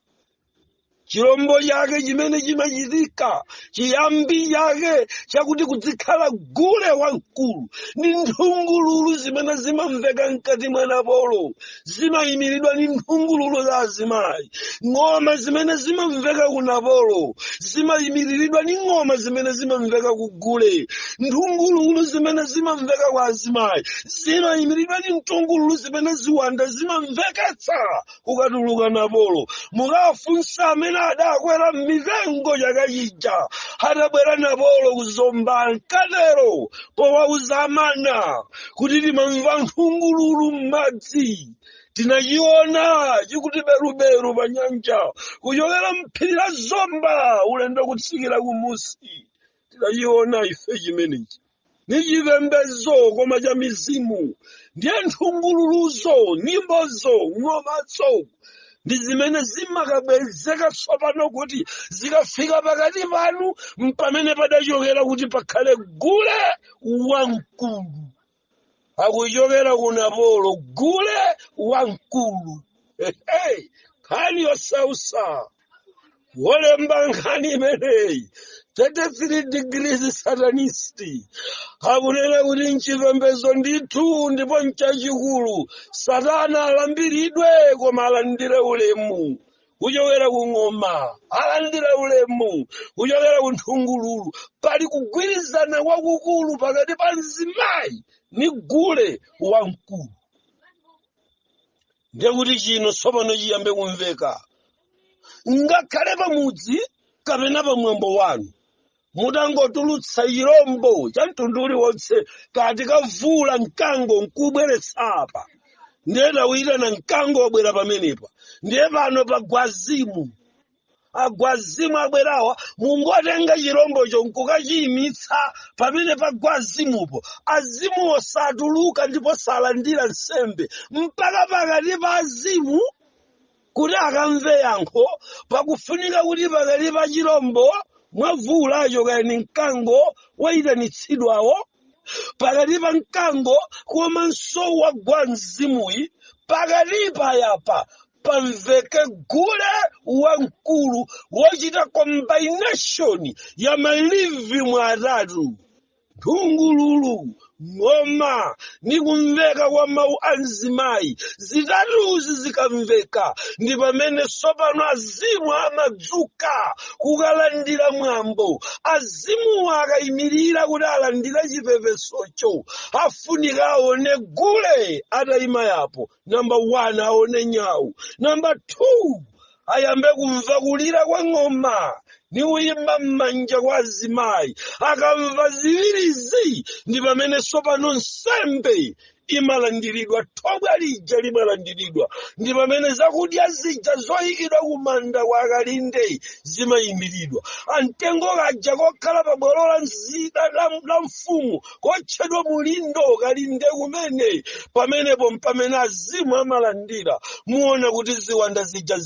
Chilombo chake chimene chimachitika chiyambi chake chakuti kuzikhala gule wamkulu ndi nthungululu zimene zimamveka mkati mwa Napolo zimayimiridwa ndi nthungululu za azimayi. Ng'oma zimene zimamveka ku Napolo zimayimiridwa ndi ng'oma zimene zimamveka ku gule. Nthungululu zimene zimamveka kwa azimayi zimayimiridwa ndi nthungululu zimene ziwanda zimamveketsa kukatuluka Napolo. Mukafunsa amene adakwera mitengo yakachija adabwera Napolo kuzomba nkatero powauza amana kuti timamva nthungululu m'madzi. Tinachiona chikuti beruberu pa nyanja kuchokera mphiri la Zomba ulendo kutsikira kumusi. Tinachiona ife chimenechi. ni chipembedzo koma cha mizimu, ndiye nthungululuzo, nyimbozo, ng'omazo ndi zimene zimakabwezeka tsopano kuti zikafika pakati panu mpamene padachokera kuti pakhale gule wamkulu. Akuchokera ku Napolo, gule wamkulu. Nkhani yosausa wolemba nkhani imeneyi 33 degrees satanisti akunena kuti nchipembedzo ndithu ndipo nchachikulu. Satana alambiridwe koma alandire ulemu kuchokera ku ng'oma, alandire ulemu kuchokera ku nthungululu. Pali kugwirizana kwakukulu pakati pa mzimayi ni gule wamkulu. Ndiye kuti chino tsopano chiyambe kumveka. Ngakhale pamudzi kapena pamwambo wanu mutangotulutsa chirombo cha mtundu uliwonse kati kavula mkango nkubweretsa apa, ndiye tawuyitana mkango wabwera pamenepa, ndiye pano pagwazimu. Agwazimu abwerawa mungotenga chirombocho nkukachiyimitsa pamene pagwazimupo. Azimuwo satuluka ndipo salandira nsembe mpaka pakati pa azimu kuti akamve yankho. Pakufunika kuti pakati pa chirombo mwavulacho kayini mkango wayitanitsidwawo, pakati pa mkango komanso wagwa mzimuyi, pakati payapa pamveke gule wamkulu wochita combination ya malivi atatu, nthungululu, ng'oma ni kumveka kwa mawu a mzimayi. Zitatuzi zikamveka ndi pamene tsopano azimu amadzuka kukalandira mwambo. Azimu akayimirira kuti alandira chipepesocho afunika aone gule atayima yapo. Number 1 aone nyawu. Number 2 ayambe kumva kulira kwa ng'oma ni uyimba m'manja kwa azimayi. Akamva ziwirizi ndi pamene tsopano nsembe imalandiridwa, thobwa lija limalandiridwa. Ndi pamene zakudya zija zoyikidwa kumanda kwa akalinde zimayimiridwa. Amtengo kaja kokhala pa bwalo la nzida la mfumu kotchedwa mulindo kalinde kumene, pamenepo mpamene azimu amalandira. Muona kuti ziwanda zija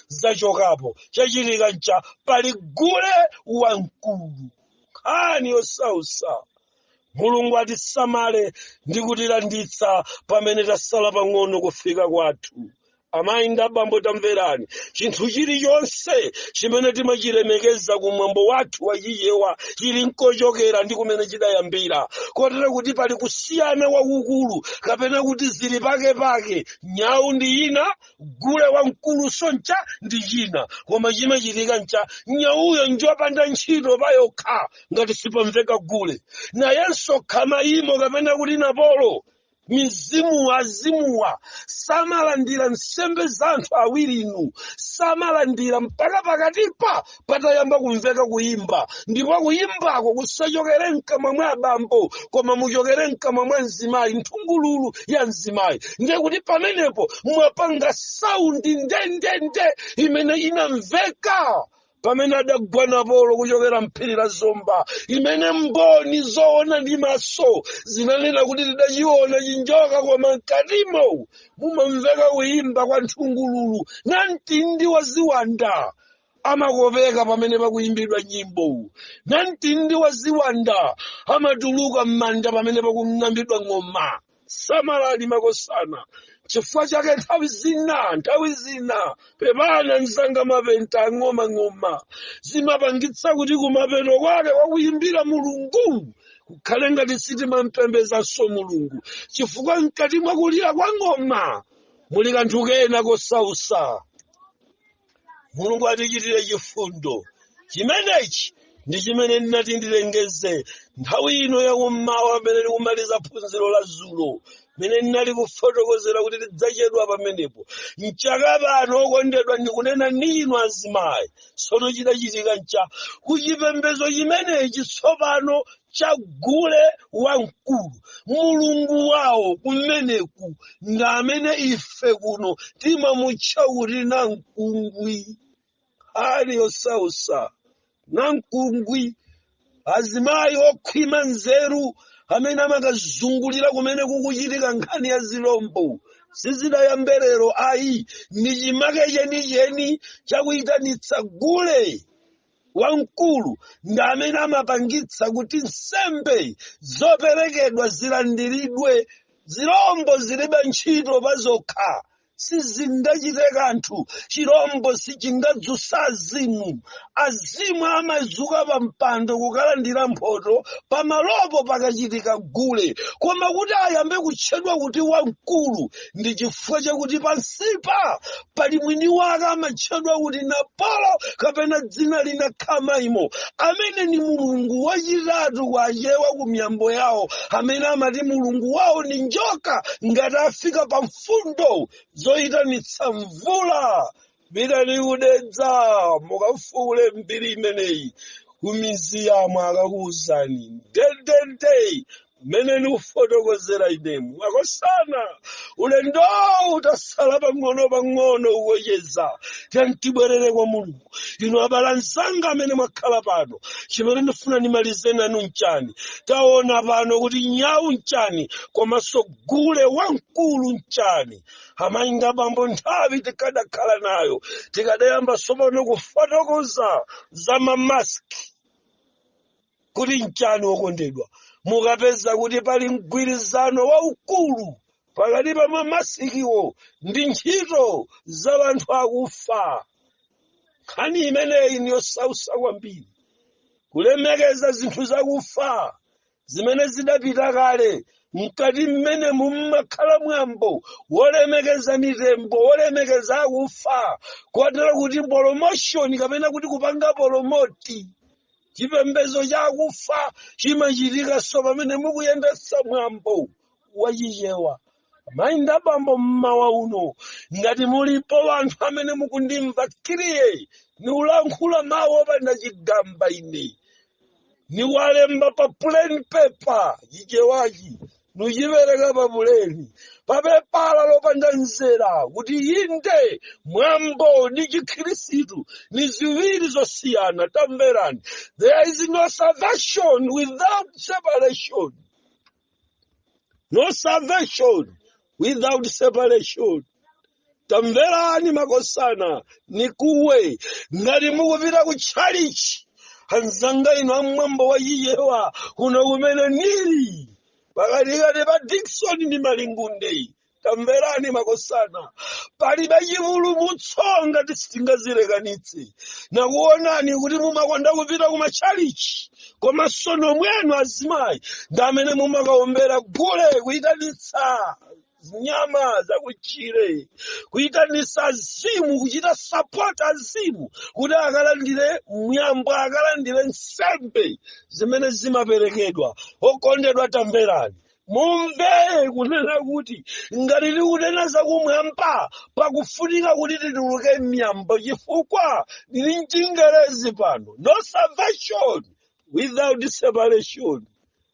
zachokapo. Chachitika ncha pali gule wamkulu. Nkhani yosausa. Mulungu atisamale ndi kutilanditsa pamene tasala pang'ono kufika kwathu. Amayi ndi abambo tamverani, chinthu chilichonse chimene timachilemekeza kumwambo wathu wachichewa chili nkochokera ndi kumene chidayambira. Kotero kuti pali kusiyana kwakukulu kapena kuti zili pake. Nyawu ndi ina, gule wamkulu soncha ndi china. Koma chimachitika ncha nyawuyo njopanda ntchito payokha ngati sipamveka gule. Nayenso khamayimo kapena kuti Napolo, mizimu azimuwa samalandira nsembe za anthu awiri inu, samalandira mpaka pakatipa patayamba kumveka kuyimba. Ndipo kuyimbako kusachokere mkamwa mwa abambo koma muchokere mkamwa mwa mzimayi, nthungululu ya mzimayi. Ndiye kuti pamenepo mwapanga saundi ndendende imene inamveka pamene adagwa Napolo kuchokera mphiri la Zomba, imene mboni zoona ndi maso zinanena kuti tidachiona chinjoka koma mkatimo mumamveka kuyimba kwa nthungululu na mtindi wa ziwanda amakopeka pamene pakuyimbidwa nyimbo. Na mtindi wa ziwanda amatuluka m'manja pamene pakunambidwa ng'oma. Samalani makosana. Chifukwa chake nthawi zina pepana msanga mapenta ng'oma zimapangitsa kuti kumapeto kwake kwakuyimbira Mulungu kukhale ngati sitimampembedzanso Mulungu, chifukwa mkati mwa kulira kwa ng'oma muli kanthu kena kosausa. Mulungu atichitire chifundo. Chimenechi ndi chimene ndinati ndilengeze nthawi ino yakummawa pamene tikumaliza phunziro la dzulo, mene ndinali kufotokozera kuti tidzachedwa pamenepo. Mchaka pano okondedwa ndikunena ninu azimayi, tsono chidachitika ncha kuchipembedzo chimenechi tsopano cha gule wamkulu. Mulungu wawo kumeneku ndi amene ife kuno timamutcha kuti Namkungwi. Ali yosausa Namkungwi. Azimayi okhwima nzeru amene amakazungulira kumene kukuchitika nkhani ya zilombo. Sizidayamberero ayi, ndi chimake chenicheni chakuyitanitsa gule wamkulu ndi amene amapangitsa kuti nsembe zoperekedwa zilandiridwe. Zilombo zilibe ntchito pa zokha, sizingachite kanthu. Chirombo sichingadzutsa azimu. Azimu amazuka pa mpando kukalandira mphotho pamalopo pakachitika gule. Koma kuti ayambe kutchedwa kuti wamkulu ndi chifukwa chakuti pansipa pali mwini wake amatchedwa kuti Napolo kapena dzina lina Khamaimo, amene ni mulungu wachitatu kwachewa ku miyambo yawo, amene amati mulungu wawo ni njoka ngati afika pa mfundo zoyitanitsa mvula. Pitani kudedza mukafuule mbiri imeneyi kumizi yamwe akakuwuzani ndendende mmene ndikufotokozera inemu. Akosana ulendo utasala pang'ono ukocheza. Tibwerere kwa Mulungu. Inu abalanzanga amene mwakhala pano, chimene ndifuna ndimalize nanu nchani. Taona pano kuti nyau nchani komanso gule wamkulu nchani. Amainga bambo nthawi tikadakhala nayo, tikadayamba tsopano kufotokoza za mamaski kuti nchani wokondedwa. Mukapeza kuti pali mgwirizano waukulu pakati pa mamasikiwo ndi ntchito za anthu akufa. Nkhani imeneyi ndiyosautsa kwambiri. Kulemekeza zinthu zakufa zimene zidapita kale, mkati mmene mummakhala mwambo wolemekeza mitembo, wolemekeza akufa, kotero kuti promotion kapena kuti kupanga polomoti chipembedzo chakufa chimachitika so pamene mukuyendetsa mwambo wachichewa. Mainda bambo mmawa uno, ngati mulipo anthu amene mukundimva kiriye, ni ulankhula mawu opanda chigamba ine, ni walemba pa plain paper chichewachi, nuchipereka pa buleni papepala lopanda nzera kuti inde mwambo ndi chikhristu ni ziwiri zosiyana. Tamverani, there is no salvation without separation. No salvation without separation. Tamverani makosana, nikuwe ngati mukupita ku chalichi anzanga ino amwambo wachichewa kuno kumene nili pakati pa Dickson ndi Malingunde. Tamverani makosana, palibe chipulumutso ngati sitingazilekanitse. Nakuonani kuti mumakonda kupita kumachalichi, komanso nomwenu azimayi ndi amene mumakaombera gule kuyitanitsa nyama zakuchire, kuyitanitsa azimu, kuchita support azimu kuti akalandire mwambo, akalandire nsembe zimene zimaperekedwa. Okondedwa, tamverani, mumve kunena kuti ngati tikunena zakumwamba pakufunika kuti tituluke m'miyambo chifukwa ndili mchingerezi pano. No salvation without separation.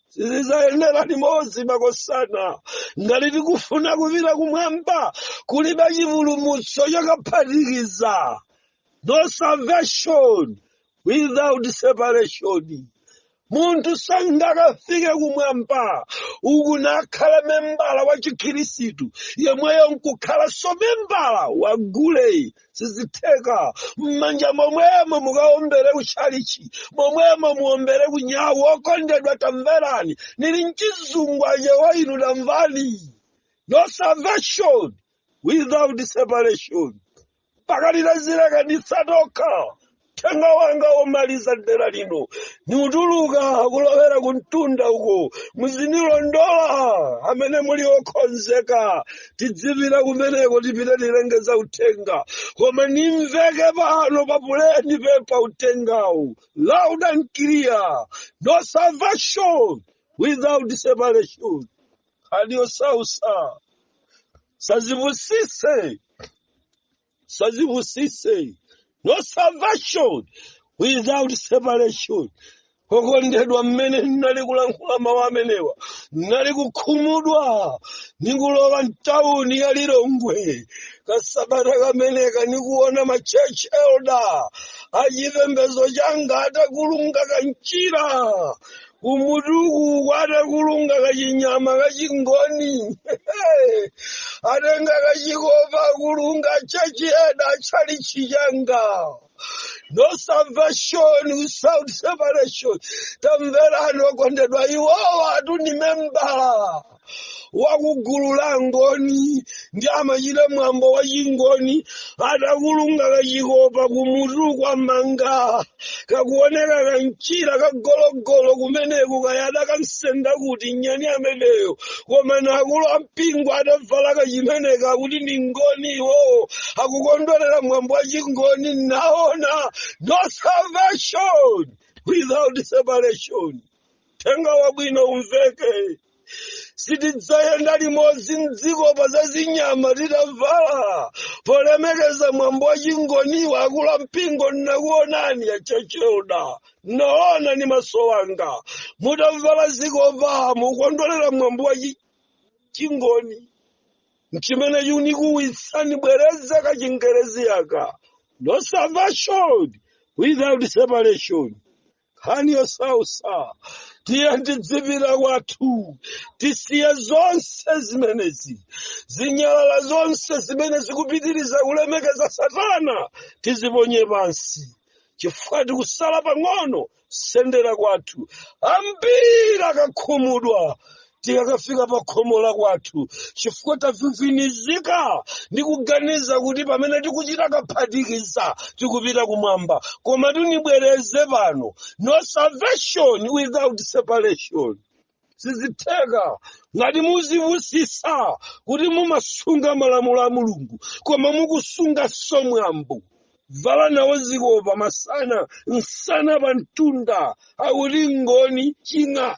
Sizizayenera limodzi makosana. Ngati tikufuna kupita kumwamba kulibe chipulumutso chakaphatikiza. No salvation without separation. Munthu sangakafike kumwamba uku nakhala membala wa chikhristu yemweyo nkukhala so membala wa gule. Sizitheka. Mmanja momwemo mukaombere kuchalichi, momwemo muombere kunyawo. Okondedwa, tamverani, nili mchizungu achewa inu tamvani. No salvation without separation. Pakati zilekanitsa tokha. Tenga wanga omaliza dera lino niutuluka kulowera kuntunda uko muzinilondola amene muli okonzeka tidzipita kumeneko tipite tilengeza uthenga. Koma nimveke pano papuleni pepa uthengawu loud and clear. No salvation without separation. Adiosausa sazivusise. No salvation without separation. Okondedwa, mmene nali kulankhula mawu amenewa nali kukhumudwa nikulowa mtawuni ya Lilongwe kasabata kameneka nikuona machechi elda achipembedzo changa atakulunga kanchira kumutuku kwatakulunga kachinyama kachingoni atenga kachikopa kulunga chachiyeda chali chiyanga. No salvation without separation. Tamverani okondedwa, iwowa atundi membala wakugulu la ngoni ndi amachita mwambo wa chingoni atakulunga kachikopa kumutu kwa manga kakuoneka kanchira kagologolo kumeneku kayada kansenda kuti nyani ameneyo koma nakulu ampingo atavala kachimeneka kuti ndi ngoni iwo akukondwerera mwambo wa chingoni. Naona no salvation without separation. Tenga wabwino umveke, sitidzayenda limodzi mdziko pazazinyama titavala polemekeza mwambo wa chingoniwa. Akulu mpingo nnakuonani yachachoda naona ni maso wanga mutavala zikopa mukondwerera mwambo wa chingoni mchimene chunikuwitsani bwereza kachingerezi yaka. No salvation without separation. Kani yosausa tiye tidzipita kwathu tisiye zonse zimenezi zinyalala zonse zimene zikupitiriza kulemekeza Satana tiziponye pansi chifukwa tikusala pang'ono sendera kwathu. Ambiri akakhumudwa tikakafika pa khomo la kwathu chifukwa tavivinizika ndi kuganiza kuti pamene tikuchita kaphatikiza tikupita kumwamba. Koma tunibwereze pano, no salvation without separation. Sizitheka ngati muzivusisa kuti mumasunga malamulo a Mulungu koma mukusunga somwambo. Vala nawo zikopa masana nsana pantunda akuti ngoni chinga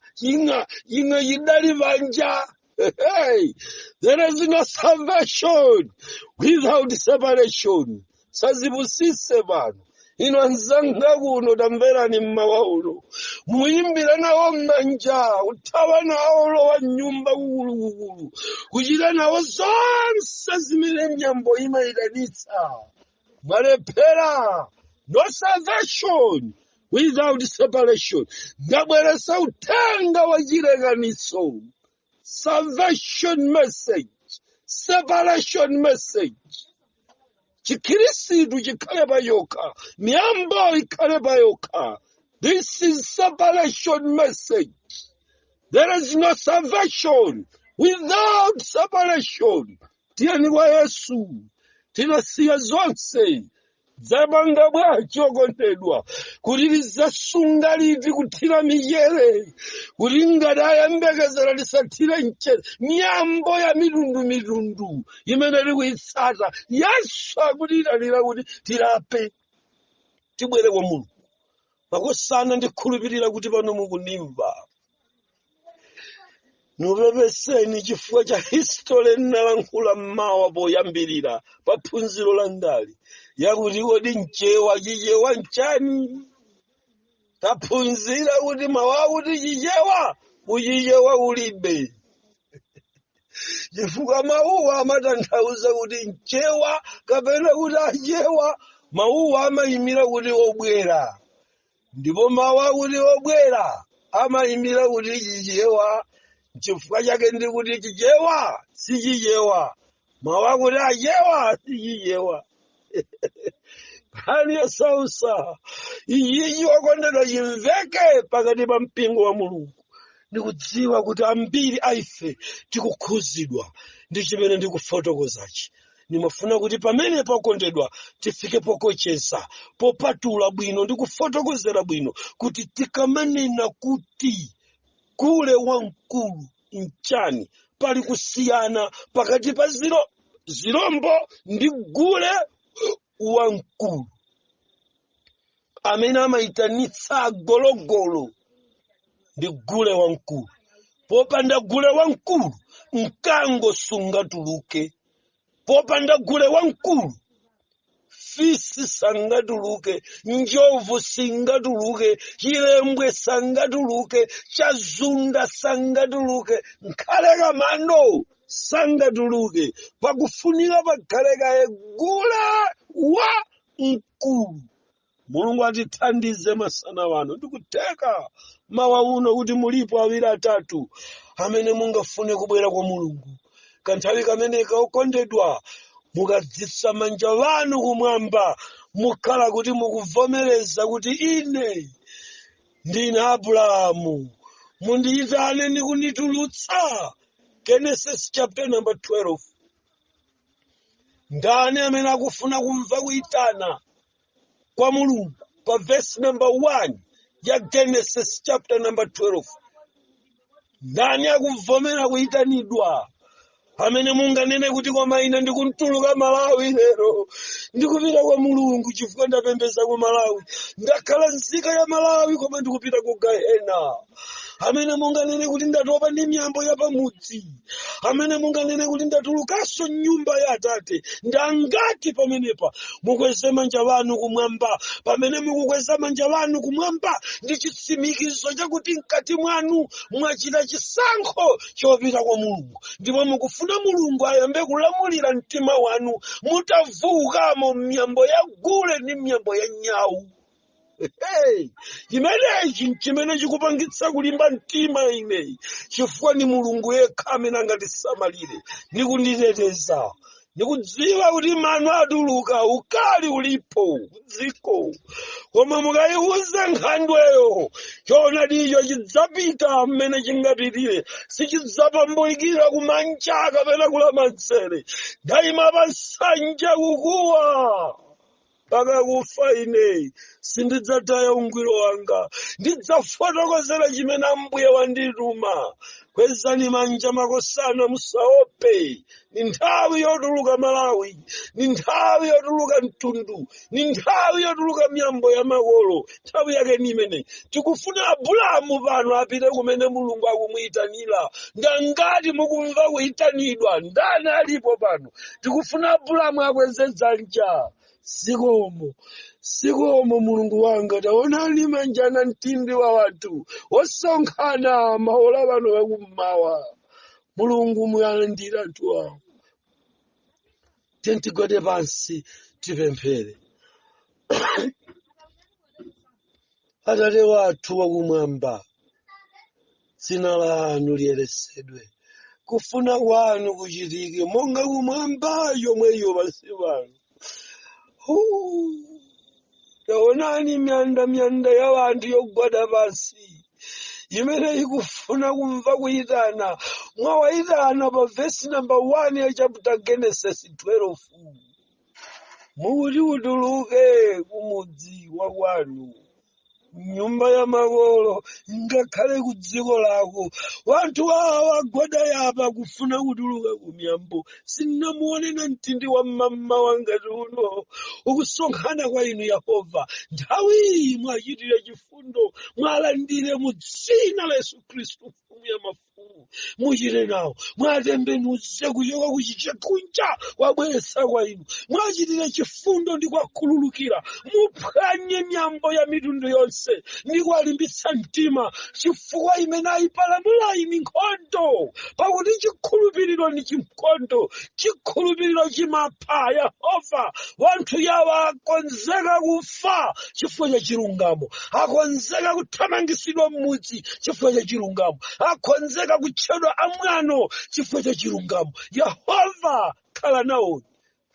yidali vanja. Hey, there is no salvation without separation. Sazivusise vanu ino nzanga kuno tamverani mmawa uno muyimbira nawo manja uthawa nawo lowa nyumba kukulu kuchita nawo zonse zimene nyambo imayitanitsa mwalephera. No salvation without separation. Ngabweresa uthenga wa chilekanitso. Salvation message, separation message. Chikhirisitu chikhale payoka, miyambo ikhale payoka. This is separation message. There is no salvation without separation. Tiyeni kwa Yesu tinasiya zonse zabanga bwacho okondedwa kuti lizasunga liti kuthira michere kuti ngati ayembekezera lisathire mchere. Miyambo ya mitundu imene tikuyitsata Yesu akutilira kuti tilape tibwere kwa Mulungu. Makosana ndikhulupirira kuti pano mukunimva. Nupepeseni chifukwa cha history nnalankhula mmawa poyambirira pa phunziro la ndali yakuti kodi mchewa chichewa nchani. Taphunzira kuti mawa kuti chichewa uchichewa ulibe chifukwa mawuwa amatanthauza kuti mchewa kapena kuti achewa. Mawuwa amayimira kuti obwera ndipo mawa kuti obwera amayimira kuti chichewa. Chifukwa chake ndi kuti chichewa si chichewa, mawa kuti achewa si chichewa. Kani yosausa iyiyi okondedwa chimveke pakati pa mpingo wa Mulungu. Ndikudziwa kuti ambiri aife tikukhuzidwa ndi chimene ndikufotokozachi. Nimafuna kuti pamene pakondedwa tifike pokocheza popatula bwino ndi kufotokozera bwino kuti tikamanena kuti gule wamkulu nchani pali kusiyana pakati pa zirombo ndi gule wamkulu amene amayitanitsa gologolo ndi gule wamkulu. Popanda gule wamkulu mkango sungatuluke. Popanda gule wamkulu fisi sangatuluke, njovu singatuluke, chilembwe sangatuluke, chazunda sangatuluke, nkhalega mano sangatuluke. Pakufunika pakhale kaye gule wa mkulu. Mulungu atithandize masana wano. Ndikuteka mawa uno kuti mulipo awiri atatu amene mungafune kubwera kwa Mulungu. Kanthawi kamene okondedwa mukadzitsa manja wanu kumwamba, mukhala kuti mukuvomereza kuti ine ndine Abrahamu, mundiyitane ndi kunditulutsa. Genesis chapter number 12. Ndani amene akufuna kumva kuyitana kwa Mulungu? Pa verse number 1 ya Genesis chapter number 12. Ndani akuvomera kuyitanidwa? Amene munganene kuti koma ine ndikuntuluka Malawi lero, ndikupita kwa Mulungu chifukwa ndapembedza ku Malawi, ndakhala nzika ya Malawi koma ndikupita ku Gahena. Amene munganene kuti ndatopa ndi miyambo ya pamudzi, amene munganene kuti ndatulukanso nyumba ya Atate, ndangati pamenepa mukweze manja wanu kumwamba. Pamene mukukweza manja wanu kumwamba ndi chitsimikizo chakuti mkati mwanu mwachita chisankho chopita kwa Mulungu, ndipo mukufuna Mulungu ayambe kulamulira mtima wanu, mutavukamo miyambo ya gule ndi miyambo ya nyau. Chimenechi chimene chikupangitsa kulimba mtima ine, chifukwa ni Mulungu yekha amene angatisamalire ndi kunditeteza. Ndikudziwa kuti mano atuluka, ukali ulipo dziko, koma mukayiuza nkhandweyo choonadicho chidzapita mmene chingapitire, sichidzapambulikira kumanja kapena kulamanzere. Ndayima pa nsanja kukuwa mpaka kufa ine, sindidzataya ungwiro wanga, ndidzafotokozera chimene Ambuye wandituma. Kwezani manja makosana, musaope. Ni nthawi yotuluka Malawi, ni nthawi yotuluka mtundu, ni nthawi yotuluka miyambo ya makolo. Nthawi yake ni imene. Tikufuna Abrahamu pano apite kumene Mulungu akumuyitanira. Ngangati mukumva kuyitanidwa, ndani alipo pano? Tikufuna Abrahamu akweze dzanja. Sikomo Mulungu wanga, taonani manjana mtindi wa watu osonkhana maola bano bakummawa. Mulungu muyalandira anthu awo. Tentigwade pansi tipemphere. Atate wathu wakumwamba, dzina lanu liyeresedwe, kufuna kwanu kuchitike monga kumwamba yomweyo pansi pano. Taonani myanda ya wanthu yogwada pansi, imene ikufuna kumva kuyitana. Mwawayitana pa verse number 1 ya chapter Genesis 12. Mukuti utuluke kumudzi wa kwanu, nyumba ya makolo, ngakhale ku dziko lako. Wanthu awa agwada yapa kufuna kutuluka kumiyambo. Sinamuone na mtindi wa mama wangati uno ukusonkhana kwa inu Yehova. Nthawi mwachitire chifundo, mwalandire mu dzina la Yesu Khristu, mfumu ya mafumu. Muchire nawo, mwatembenuze kuchoka kuchichekunja wabweretsa kwa inu. Mwachitire chifundo ndi kwakhululukira, muphwanye miyambo ya mitundu yonse ndi kuwalimbitsa mtima, chifukwa imene ayipalamula imi nkhondo, pakuti chikhulupiriro ni chinkhondo, chikhulupiriro chimapha. Yehova, wanthu yawa akonzeka kufa chifukwa cha chilungamo, akonzeka kuthamangisidwa m'mudzi chifukwa cha chilungamo, akonzeka kutchedwa amwano chifukwa cha chilungamo. Yehova, khala nawo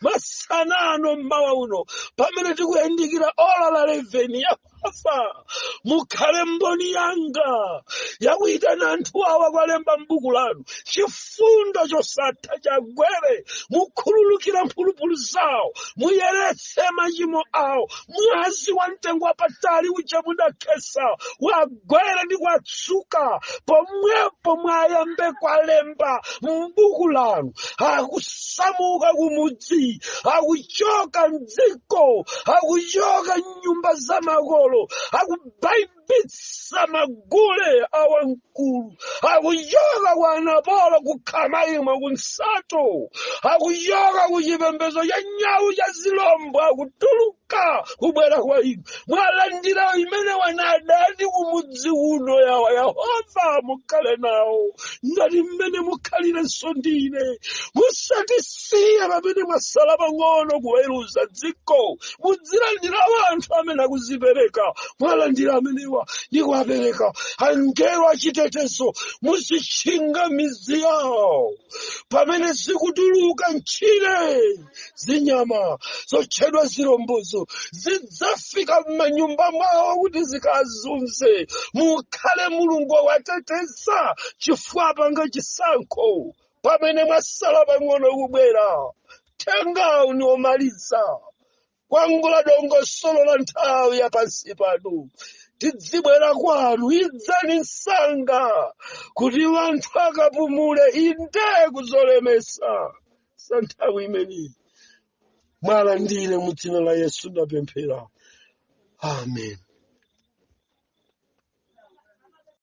masana ano mmawa uno pamene tikuyandikira ola la 11. Yehova, mukhale mboni yanga yakuyitana anthu awa kwalemba m'buku lanu. Chifundo chosatha chagwere, mukhululukira mphulupulu zawo, muyeretse machimo awo. Mwazi wa mtengo wapatali uja mudakhesa wagwere ndi kwatsuka pomwepo mwayambe kwalemba m'buku lanu. Akusamuka kumudzi, akuchoka mdziko, akuchoka nyumba za makolo, akubayiba akubitsa magule awamkulu, akuyoka kwa Anapolo kukhala imwe kunsato, akuyoka kuchipembedzo cha nyawu cha zilombo, akutuluka kubwera kwa inu. Mwalandira imene wanadani kumudzi uno yawa Yehova, mukhale nawo ngati mmene mukhalirenso ndine. Musatisiye pamene mwasala pang'ono kuweruza dziko. Mudzilandira anthu amene akuzipereka. Mwalandira amenewa ndi kuwapereka angelo achitetezo. Muzitchinga mizi yawo pamene zikutuluka mtchire. Zinyama zotchedwa zilombozo zidzafika m'manyumba mwawo kuti zikazunze. Mukhale Mulungu wateteza chifukwa panga chisankho pamene mwasala pang'ono kubwera. Tenga uniomaliza kwangula dongosolo la nthawi ya pansi pano. Tidzibwera kwanu, idzani msanga kuti wanthu akapumule inde kuzolemesa sa nthawi imeneyi. Mwalandire mu dzina la Yesu ndapemphera. Amen.